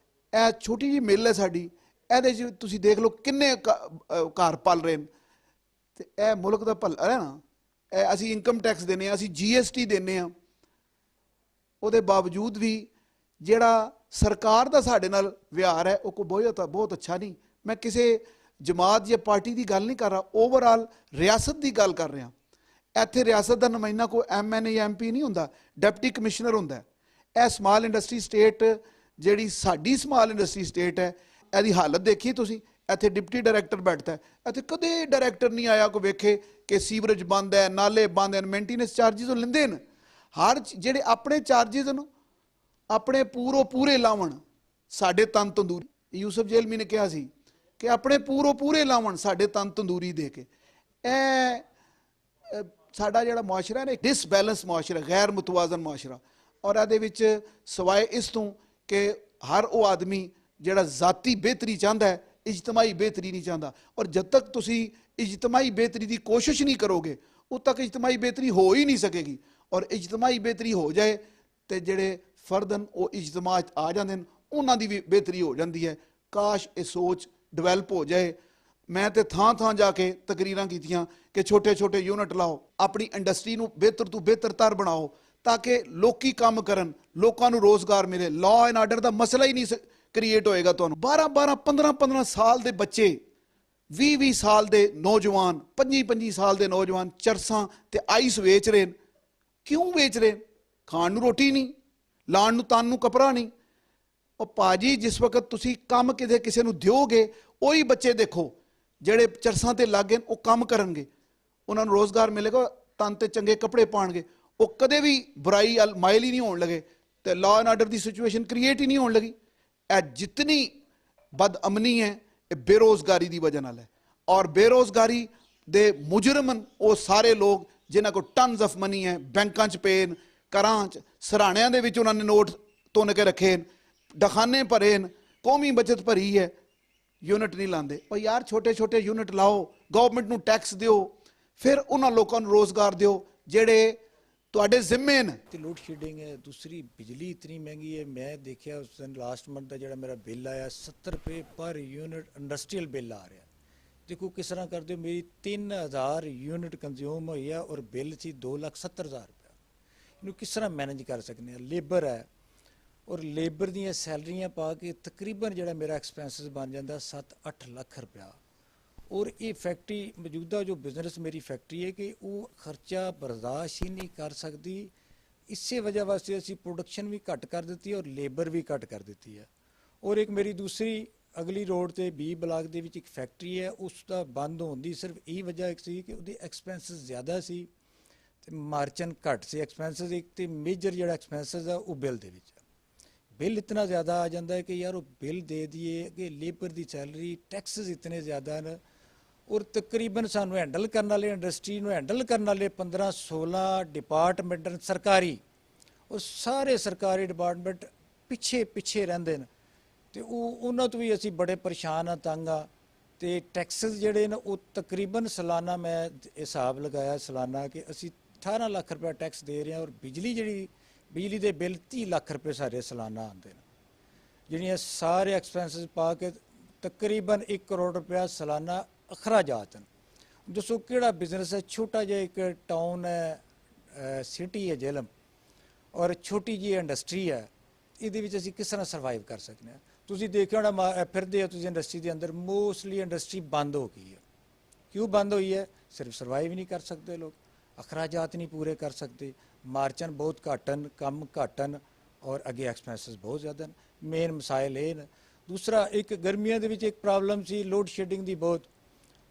ਇਹ ਛੋਟੀ ਜਿਹੀ ਮਿੱਲ ਹੈ ਸਾਡੀ, ਇਹਦੇ 'ਚ ਤੁਸੀਂ ਦੇਖ ਲਓ ਕਿੰਨੇ ਘਰ ਪਲ ਰਹੇ ਨੇ। ਤੇ ਇਹ ਮੁਲਕ ਦਾ ਭਲਾ ਹੈ ਨਾ। ਇਹ ਅਸੀਂ ਇਨਕਮ ਟੈਕਸ ਦਿੰਦੇ ਹਾਂ, ਅਸੀਂ GST ਦਿੰਦੇ ਹਾਂ, ਉਹਦੇ ਬਾਵਜੂਦ ਵੀ ਜਿਹੜਾ ਸਰਕਾਰ ਦਾ ਸਾਡੇ ਨਾਲ ਵਿਹਾਰ ਹੈ ਉਹ ਕੋਈ ਬਹੁਤ ਅੱਛਾ ਨਹੀਂ। ਮੈਂ ਕਿਸੇ ਜਮਾਤ ਜਾਂ ਪਾਰਟੀ ਦੀ ਗੱਲ ਨਹੀਂ ਕਰ ਰਿਹਾ, ਓਵਰਆਲ ਰਿਆਸਤ ਦੀ ਗੱਲ ਕਰ ਰਿਹਾ। ਇੱਥੇ ਰਿਆਸਤ ਦਾ ਨੁਮਾਇੰਦਾ ਕੋਈ MNA ਜਾਂ MP ਨਹੀਂ ਹੁੰਦਾ, ਡਿਪਟੀ ਕਮਿਸ਼ਨਰ ਹੁੰਦਾ। ਇਹ ਸਮਾਲ ਇੰਡਸਟਰੀ ਸਟੇਟ ਜਿਹੜੀ ਸਾਡੀ ਸਮਾਲ ਇੰਡਸਟਰੀ ਸਟੇਟ ਹੈ, ਇਹਦੀ ਹਾਲਤ ਦੇਖੀ ਤੁਸੀਂ। ਇੱਥੇ ਡਿਪਟੀ ਡਾਇਰੈਕਟਰ ਬੈਠਦਾ ਹੈ, ਇੱਥੇ ਕਦੇ ਡਾਇਰੈਕਟਰ ਨਹੀਂ ਆਇਆ ਕੋਈ ਵੇਖੇ ਕਿ ਸੀਵਰੇਜ ਬੰਦ ਹੈ, ਨਾਲੇ ਬੰਦ ਹਨ, ਮੇਨਟੇਨੈਂਸ ਚਾਰਜਿਸ ਉਹ ਲੈਂਦੇ ਨੇ। ਹਰ ਜਿਹੜੇ ਆਪਣੇ ਚਾਰਜਿਸ ਨੂੰ ਆਪਣੇ ਪੂਰੇ ਲਾਵਣ, ਸਾਡੇ ਤਨ ਤੰਦੂਰੀ। ਯੂਸਫ ਜੇਲਮੀ ਨੇ ਕਿਹਾ ਸੀ ਕਿ ਆਪਣੇ ਪੂਰੇ ਲਾਵਣ, ਸਾਡੇ ਤਨ ਤੰਦੂਰੀ ਦੇ ਕੇ। ਇਹ ਸਾਡਾ ਜਿਹੜਾ ਮੁਆਸ਼ਰਾ ਹੈ ਨਾ, ਡਿਸਬੈਲੈਂਸ ਮੁਆਸ਼ਰਾ, ਗੈਰ ਮੁਤਵਾਜ਼ਨ ਮੁਆਸ਼ਰਾ। ਔਰ ਇਹਦੇ ਵਿੱਚ ਸਿਵਾਏ ਇਸ ਤੋਂ ਕਿ ਹਰ ਉਹ ਆਦਮੀ ਜਿਹੜਾ ਜ਼ਾਤੀ ਬਿਹਤਰੀ ਚਾਹੁੰਦਾ ਹੈ, ਇਜਤਮਾਈ ਬਿਹਤਰੀ ਨਹੀਂ ਚਾਹੁੰਦਾ। ਔਰ ਜਦ ਤੱਕ ਤੁਸੀਂ ਇਜਤਮਾਈ ਬਿਹਤਰੀ ਦੀ ਕੋਸ਼ਿਸ਼ ਨਹੀਂ ਕਰੋਗੇ ਉਦ ਤੱਕ ਇਜਤਮਾਈ ਬਿਹਤਰੀ ਹੋ ਹੀ ਨਹੀਂ ਸਕੇਗੀ। ਔਰ ਇਜਤਮਾਈ ਬਿਹਤਰੀ ਹੋ ਜਾਏ ਤੇ ਜਿਹੜੇ ਫਰਦਨ ਉਹ ਇਜਤਮਾ 'ਚ ਆ ਜਾਂਦੇ ਨੇ, ਉਹਨਾਂ ਦੀ ਵੀ ਬਿਹਤਰੀ ਹੋ ਜਾਂਦੀ ਹੈ। ਕਾਸ਼ ਇਹ ਸੋਚ ਡਿਵੈਲਪ ਹੋ ਜਾਏ। ਮੈਂ ਤੇ ਥਾਂ ਜਾ ਕੇ ਤਕਰੀਰਾਂ ਕੀਤੀਆਂ ਕਿ ਛੋਟੇ ਛੋਟੇ ਯੂਨਿਟ ਲਾਓ, ਆਪਣੀ ਇੰਡਸਟਰੀ ਨੂੰ ਬਿਹਤਰ ਤੋਂ ਬਿਹਤਰ ਤਰ ਬਣਾਓ ਤਾਂ ਕਿ ਲੋਕੀ ਕੰਮ ਕਰਨ, ਲੋਕਾਂ ਨੂੰ ਰੋਜ਼ਗਾਰ ਮਿਲੇ। ਲਾਅ ਐਂਡ ਆਰਡਰ ਦਾ ਮਸਲਾ ਹੀ ਨਹੀਂ ਕ੍ਰੀਏਟ ਹੋਏਗਾ। ਤੁਹਾਨੂੰ 12-12, 15-15 ਸਾਲ ਦੇ ਬੱਚੇ, 20-20 ਸਾਲ ਦੇ ਨੌਜਵਾਨ, 25-25 ਸਾਲ ਦੇ ਨੌਜਵਾਨ ਚਰਸਾਂ ਤੇ ਆਈਸ ਵੇਚ ਰਹੇ ਨੇ। ਕਿਉਂ ਵੇਚ ਰਹੇ? ਖਾਣ ਨੂੰ ਰੋਟੀ ਨਹੀਂ, ਲਾਣ ਨੂੰ ਤਨ ਨੂੰ ਕਪੜਾ ਨਹੀਂ। ਉਹ ਭਾਜੀ ਜਿਸ ਵਕਤ ਤੁਸੀਂ ਕੰਮ ਕਿਸੇ ਨੂੰ ਦਿਓਗੇ, ਉਹੀ ਬੱਚੇ ਦੇਖੋ ਜਿਹੜੇ ਚਰਸਾਂ ਤੇ ਲੱਗ ਗਏ ਉਹ ਕੰਮ ਕਰਨਗੇ, ਉਹਨਾਂ ਨੂੰ ਰੋਜ਼ਗਾਰ ਮਿਲੇਗਾ, ਤਨ ਤੇ ਚੰਗੇ ਕੱਪੜੇ ਪਾਉਣਗੇ, ਉਹ ਕਦੇ ਵੀ ਬੁਰਾਈ ਮਾਇਲ ਹੀ ਨਹੀਂ ਹੋਣ ਲੱਗੇ ਤੇ law and order the situation create ਹੀ ਨਹੀਂ ਹੋਣ ਲੱਗੀ। ਇਹ ਜਿਤਨੀ ਬਦਅਮਨੀ ਹੈ ਇਹ ਬੇਰੋਜ਼ਗਾਰੀ ਦੀ ਵਜ੍ਹਾ ਨਾਲ ਹੈ। ਔਰ ਬੇਰੋਜ਼ਗਾਰੀ ਦੇ ਮੁਜਰਮ ਉਹ ਸਾਰੇ ਲੋਕ ਜਿਨ੍ਹਾਂ ਕੋਲ ਟਨਸ ਆਫ ਮਨੀ ਹੈ, ਬੈਂਕਾਂ 'ਚ ਪਏ ਨੇ, ਘਰਾਂ 'ਚ ਸਰਾਣਿਆਂ ਦੇ ਵਿੱਚ ਉਹਨਾਂ ਨੇ ਨੋਟ ਤੁੰਨ ਕੇ ਰੱਖੇ ਨੇ, ਡਖਾਨੇ ਭਰੇ ਨੇ, ਕੌਮੀ ਬਚਤ ਭਰੀ ਹੈ, ਯੂਨਿਟ ਨਹੀਂ ਲਾਉਂਦੇ। ਉਹ ਯਾਰ ਛੋਟੇ ਛੋਟੇ ਯੂਨਿਟ ਲਾਓ, ਗਵਰਨਮੈਂਟ ਨੂੰ ਟੈਕਸ ਦਿਓ, ਫਿਰ ਉਹਨਾਂ ਲੋਕਾਂ ਨੂੰ ਰੋਜ਼ਗਾਰ ਦਿਓ ਜਿਹੜੇ ਤੁਹਾਡੇ ਜ਼ਿੰਮੇ ਨੇ। ਤੇ ਲੋਡ ਸ਼ੈਡਿੰਗ ਹੈ, ਦੂਸਰੀ ਬਿਜਲੀ ਇਤਨੀ ਮਹਿੰਗੀ ਹੈ। ਮੈਂ ਦੇਖਿਆ ਉਸ ਦਿਨ ਲਾਸਟ ਮੰਥ ਦਾ ਜਿਹੜਾ ਮੇਰਾ ਬਿੱਲ ਆਇਆ 70 ਰੁਪਏ ਪਰ ਯੂਨਿਟ ਇੰਡਸਟਰੀਅਲ ਬਿੱਲ ਆ ਰਿਹਾ। ਦੇਖੋ ਕਿਸ ਤਰ੍ਹਾਂ ਕਰਦੇ ਹੋ, ਮੇਰੀ 3000 ਯੂਨਿਟ ਕੰਜ਼ਿਊਮ ਹੋਈ ਆ ਔਰ ਬਿੱਲ ਸੀ 2,70,000 ਰੁਪਏ। ਇਹਨੂੰ ਕਿਸ ਤਰ੍ਹਾਂ ਮੈਨੇਜ ਕਰ ਸਕਦੇ ਆ? ਲੇਬਰ ਹੈ ਔਰ ਲੇਬਰ ਦੀਆਂ ਸੈਲਰੀਆਂ ਪਾ ਕੇ ਤਕਰੀਬਨ ਜਿਹੜਾ ਮੇਰਾ ਐਕਸਪੈਂਸਿਸ ਬਣ ਜਾਂਦਾ 7-8 ਲੱਖ ਰੁਪਇਆ। ਔਰ ਇਹ ਫੈਕਟਰੀ ਮੌਜੂਦਾ ਜੋ ਬਿਜ਼ਨਸ ਮੇਰੀ ਫੈਕਟਰੀ ਹੈ ਕਿ ਉਹ ਖਰਚਾ ਬਰਦਾਸ਼ਤ ਹੀ ਨਹੀਂ ਕਰ ਸਕਦੀ। ਇਸੇ ਵਜ੍ਹਾ ਵਾਸਤੇ ਅਸੀਂ ਪ੍ਰੋਡਕਸ਼ਨ ਵੀ ਘੱਟ ਕਰ ਦਿੱਤੀ ਹੈ ਔਰ ਲੇਬਰ ਵੀ ਘੱਟ ਕਰ ਦਿੱਤੀ ਹੈ। ਔਰ ਇੱਕ ਮੇਰੀ ਦੂਸਰੀ ਅਗਲੀ ਰੋਡ ਤੇ 20 ਬਲਾਕ ਦੇ ਵਿੱਚ ਇੱਕ ਫੈਕਟਰੀ ਹੈ, ਉਸ ਦਾ ਬੰਦ ਹੋਣ ਦੀ ਸਿਰਫ ਇਹ ਵਜ੍ਹਾ ਇੱਕ ਸੀ ਕਿ ਉਹਦੇ ਐਕਸਪੈਂਸਿਸ ਜ਼ਿਆਦਾ ਸੀ ਤੇ ਮਾਰਜਨ ਘੱਟ ਸੀ। ਐਕਸਪੈਂਸਿਸ ਇੱਕ ਤੇ ਮੇਜਰ ਜਿਹੜਾ ਐਕਸਪੈਂਸਿਸ ਆ ਉਹ ਬਿੱਲ ਦੇ ਵਿੱਚ ਬਿੱਲ ਇਤਨਾ ਜ਼ਿਆਦਾ ਆ ਜਾਂਦਾ ਹੈ ਕਿ ਯਾਰ ਉਹ ਬਿੱਲ ਦੇ ਦਈਏ ਕਿ ਲੇਬਰ ਦੀ ਸੈਲਰੀ ਟੈਕਸਿਸ ਇਤਨੇ ਜ਼ਿਆਦਾ ਨੇ ਔਰ ਤਕਰੀਬਨ ਸਾਨੂੰ ਹੈਂਡਲ ਕਰਨ ਵਾਲੇ ਇੰਡਸਟਰੀ ਨੂੰ ਹੈਂਡਲ ਕਰਨ ਵਾਲੇ 15-16 ਡਿਪਾਰਟਮੈਂਟ ਸਰਕਾਰੀ, ਉਹ ਸਾਰੇ ਸਰਕਾਰੀ ਡਿਪਾਰਟਮੈਂਟ ਪਿੱਛੇ ਰਹਿੰਦੇ ਨੇ ਤੇ ਉਹਨਾਂ ਤੋਂ ਵੀ ਅਸੀਂ ਬੜੇ ਪਰੇਸ਼ਾਨ ਆ, ਤੰਗ ਆ। ਤੇ ਟੈਕਸਿਸ ਜਿਹੜੇ ਨੇ ਉਹ ਤਕਰੀਬਨ ਸਾਲਾਨਾ ਮੈਂ ਹਿਸਾਬ ਲਗਾਇਆ ਸਾਲਾਨਾ ਕਿ ਅਸੀਂ 18 ਲੱਖ ਰੁਪਏ ਟੈਕਸ ਦੇ ਰਹੇ ਹਾਂ ਔਰ ਬਿਜਲੀ ਦੇ ਬਿੱਲ 30 ਲੱਖ ਰੁਪਏ ਸਾਰੇ ਸਾਲਾਨਾ ਆਉਂਦੇ ਨੇ। ਜਿਹੜੀਆਂ ਸਾਰੇ ਐਕਸਪੈਂਸਿਸ ਪਾ ਕੇ ਤਕਰੀਬਨ 1 ਕਰੋੜ ਰੁਪਇਆ ਸਾਲਾਨਾ ਅਖਰਾਜਾਤ ਹਨ। ਦੱਸੋ ਕਿਹੜਾ ਬਿਜ਼ਨਸ ਹੈ? ਛੋਟਾ ਜਿਹਾ ਇੱਕ ਟਾਊਨ ਹੈ, ਸਿਟੀ ਹੈ ਜੇਹਲਮ, ਔਰ ਛੋਟੀ ਜਿਹੀ ਇੰਡਸਟਰੀ ਹੈ, ਇਹਦੇ ਵਿੱਚ ਅਸੀਂ ਕਿਸ ਤਰ੍ਹਾਂ ਸਰਵਾਈਵ ਕਰ ਸਕਦੇ ਹਾਂ? ਤੁਸੀਂ ਦੇਖਿਆ ਹੋਣਾ ਫਿਰਦੇ ਹੋ ਤੁਸੀਂ ਇੰਡਸਟਰੀ ਦੇ ਅੰਦਰ, ਮੋਸਟਲੀ ਇੰਡਸਟਰੀ ਬੰਦ ਹੋ ਗਈ ਹੈ। ਕਿਉਂ ਬੰਦ ਹੋਈ ਹੈ? ਸਿਰਫ ਸਰਵਾਈਵ ਹੀ ਨਹੀਂ ਕਰ ਸਕਦੇ ਲੋਕ, ਅਖਰਾਜਾਤ ਨਹੀਂ ਪੂਰੇ ਕਰ ਸਕਦੇ, ਮਾਰਜਨ ਬਹੁਤ ਘੱਟ ਹਨ, ਕੰਮ ਘੱਟ ਹਨ ਔਰ ਅੱਗੇ ਐਕਸਪੈਂਸਿਸ ਬਹੁਤ ਜ਼ਿਆਦਾ ਹਨ। ਮੇਨ ਮਸਾਇਲ ਇਹ ਨੇ। ਦੂਸਰਾ ਇੱਕ ਗਰਮੀਆਂ ਦੇ ਵਿੱਚ ਇੱਕ ਪ੍ਰੋਬਲਮ ਸੀ ਲੋਡ ਸ਼ੈਡਿੰਗ ਦੀ ਬਹੁਤ,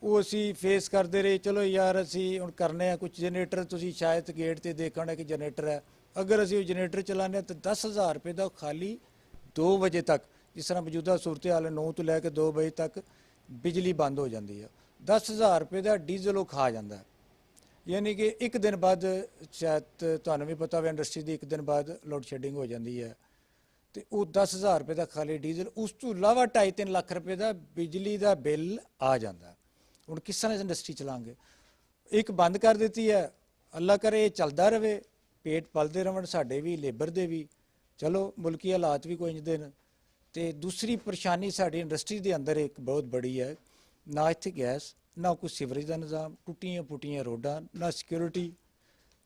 ਉਹ ਅਸੀਂ ਫੇਸ ਕਰਦੇ ਰਹੇ। ਚਲੋ ਯਾਰ ਅਸੀਂ ਹੁਣ ਕਰਨੇ ਆ ਕੁਝ ਜਨਰੇਟਰ, ਤੁਸੀਂ ਸ਼ਾਇਦ ਗੇਟ ਤੇ ਦੇਖਣਾ ਕਿ ਜਨਰੇਟਰ ਹੈ, ਅਗਰ ਅਸੀਂ ਉਹ ਜਨਰੇਟਰ ਚਲਾਉਂਦੇ ਹਾਂ ਤਾਂ 10,000 ਰੁਪਏ ਦਾ ਖਾਲੀ 2 ਵਜੇ ਤੱਕ, ਜਿਸ ਤਰ੍ਹਾਂ ਮੌਜੂਦਾ ਸੂਰਤ ਹਾਲ ਹੈ 9 ਤੋਂ ਲੈ ਕੇ 2 ਵਜੇ ਤੱਕ ਬਿਜਲੀ ਬੰਦ ਹੋ ਜਾਂਦੀ ਹੈ। 10,000 ਰੁਪਏ ਦਾ ਡੀਜ਼ਲ ਉਹ ਖਾ ਜਾਂਦਾ ਹੈ। ਯਾਨੀ ਕਿ ਇੱਕ ਦਿਨ ਬਾਅਦ, ਸ਼ਾਇਦ ਤੁਹਾਨੂੰ ਵੀ ਪਤਾ ਹੋਵੇ ਇੰਡਸਟਰੀ ਦੀ ਇੱਕ ਦਿਨ ਬਾਅਦ ਲੋਡ ਸ਼ੈਡਿੰਗ ਹੋ ਜਾਂਦੀ ਹੈ ਤੇ ਉਹ 10,000 ਰੁਪਏ ਦਾ ਖਾਲੀ ਡੀਜ਼ਲ, ਉਸ ਤੋਂ ਇਲਾਵਾ 2.5-3 ਲੱਖ ਰੁਪਏ ਦਾ ਬਿਜਲੀ ਦਾ ਬਿੱਲ ਆ ਜਾਂਦਾ। ਹੁਣ ਕਿਸ ਤਰ੍ਹਾਂ ਇੰਡਸਟਰੀ ਚਲਾਵਾਂਗੇ? ਇੱਕ ਬੰਦ ਕਰ ਦਿੱਤੀ ਹੈ, ਅੱਲਾ ਕਰੇ ਇਹ ਚੱਲਦਾ ਰਹੇ, ਪੇਟ ਪਲਦੇ ਰਹਿਣ ਸਾਡੇ ਵੀ ਲੇਬਰ ਦੇ ਵੀ, ਚਲੋ ਮੁਲਕੀ ਹਾਲਾਤ ਵੀ ਕੋਈ ਇੰਝ ਦੇ ਨੇ। ਤੇ ਦੂਸਰੀ ਪਰੇਸ਼ਾਨੀ ਸਾਡੀ ਇੰਡਸਟਰੀ ਦੇ ਅੰਦਰ ਇੱਕ ਬਹੁਤ ਬੜੀ ਹੈ, ਨਾ ਇੱਥੇ ਗੈਸ, ਨਾ ਕੋਈ ਸੀਵਰੇਜ ਦਾ ਨਿਜ਼ਾਮ, ਟੁੱਟੀਆਂ ਫੁੱਟੀਆਂ ਰੋਡਾਂ, ਨਾ ਸਿਕਿਉਰਿਟੀ।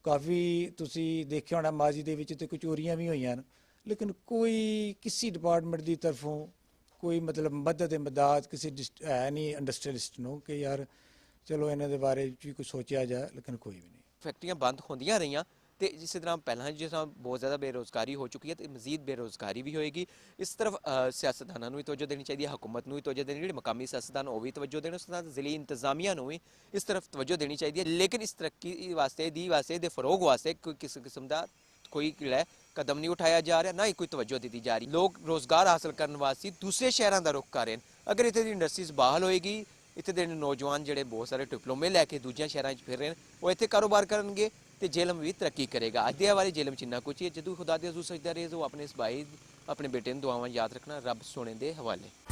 ਕਾਫੀ ਤੁਸੀਂ ਦੇਖਿਆ ਹੋਣਾ ਮਾਜ਼ੀ ਦੇ ਵਿੱਚ ਤੇ ਕੋਈ ਚੋਰੀਆਂ ਵੀ ਹੋਈਆਂ ਨੇ, ਲੇਕਿਨ ਕੋਈ ਕਿਸੇ ਡਿਪਾਰਟਮੈਂਟ ਦੀ ਤਰਫੋਂ ਕੋਈ ਮਤਲਬ ਮਦਦ ਇਮਦਾਦ ਕਿਸੇ ਹੈ ਨਹੀਂ ਇੰਡਸਟਰੀਅਲਿਸਟ ਨੂੰ ਕਿ ਯਾਰ ਚਲੋ ਇਹਨਾਂ ਦੇ ਬਾਰੇ ਵੀ ਕੁਝ ਸੋਚਿਆ ਜਾਏ, ਲੇਕਿਨ ਕੋਈ ਵੀ ਨਹੀਂ। ਫੈਕਟਰੀਆਂ ਬੰਦ ਹੁੰਦੀਆਂ ਰਹੀਆਂ ਤੇ ਇਸੇ ਤਰ੍ਹਾਂ ਪਹਿਲਾਂ ਜਿਸ ਤਰ੍ਹਾਂ ਬਹੁਤ ਜ਼ਿਆਦਾ ਬੇਰੋਜ਼ਗਾਰੀ ਹੋ ਚੁੱਕੀ ਹੈ ਤੇ ਮਜ਼ੀਦ ਬੇਰੋਜ਼ਗਾਰੀ ਵੀ ਹੋਏਗੀ। ਇਸ ਤਰਫ ਸਿਆਸਤਦਾਨਾਂ ਨੂੰ ਵੀ ਤਵੱਜੋ ਦੇਣੀ ਚਾਹੀਦੀ ਹੈ, ਹਕੂਮਤ ਨੂੰ ਵੀ ਤਵੱਜੋ ਦੇਣੀ, ਜਿਹੜੇ ਮਕਾਮੀ ਸਿਆਸਤਦਾਨ ਉਹ ਵੀ ਤਵੱਜੋ ਦੇਣ, ਉਸ ਤਰ੍ਹਾਂ ਜ਼ਿਲ੍ਹੀ ਇੰਤਜ਼ਾਮੀਆ ਨੂੰ ਵੀ ਇਸ ਤਰਫ ਤਵੱਜੋ ਦੇਣੀ ਚਾਹੀਦੀ ਹੈ। ਲੇਕਿਨ ਇਸ ਤਰੱਕੀ ਵਾਸਤੇ ਦੇ ਫਰੋਗ ਵਾਸਤੇ ਕੋਈ ਕਿਸੇ ਕਿਸਮ ਦਾ ਕੋਈ ਜਿਹੜਾ ਕਦਮ ਨਹੀਂ ਉਠਾਇਆ ਜਾ ਰਿਹਾ, ਨਾ ਹੀ ਕੋਈ ਤਵੱਜੋ ਦਿੱਤੀ ਜਾ ਰਹੀ। ਲੋਕ ਰੋਜ਼ਗਾਰ ਹਾਸਲ ਕਰਨ ਵਾਸਤੇ ਦੂਸਰੇ ਸ਼ਹਿਰਾਂ ਦਾ ਰੁਖ ਕਰ ਰਹੇ ਨੇ। ਅਗਰ ਇੱਥੇ ਦੀ ਇੰਡਸਟਰੀਜ਼ ਬਹਾਲ ਹੋਏਗੀ, ਇੱਥੇ ਦੇ ਨੌਜਵਾਨ ਜਿਹੜੇ ਬਹੁਤ ਸਾਰੇ ਡਿਪਲੋਮੇ ਲੈ ਕੇ ਦੂਜੀਆਂ ਸ਼ਹਿਰਾਂ 'ਚ ਫਿਰ ਰਹੇ ਨੇ, ਉਹ ਇੱਥੇ ਕਾਰੋਬਾਰ ਕਰਨਗੇ ਤੇ ਜੇਲਮ ਵੀ ਤਰੱਕੀ ਕਰੇਗਾ। ਅੱਜ ਦੇ ਵਾਲੇ ਜੇਲਮ ਚਿੰਨਾ ਕੁਛ ਹੈ। ਜਦੋਂ ਖੁਦਾ ਦੇ ਹਜ਼ੂਰ ਸਜਦਾ ਰਹੇ, ਜੋ ਆਪਣੇ ਇਸ ਭਾਈ ਆਪਣੇ ਬੇਟੇ ਨੂੰ ਦੁਆਵਾਂ ਯਾਦ ਰੱਖਣਾ। ਰੱਬ ਸੋਹਣੇ ਦੇ ਹਵਾਲੇ।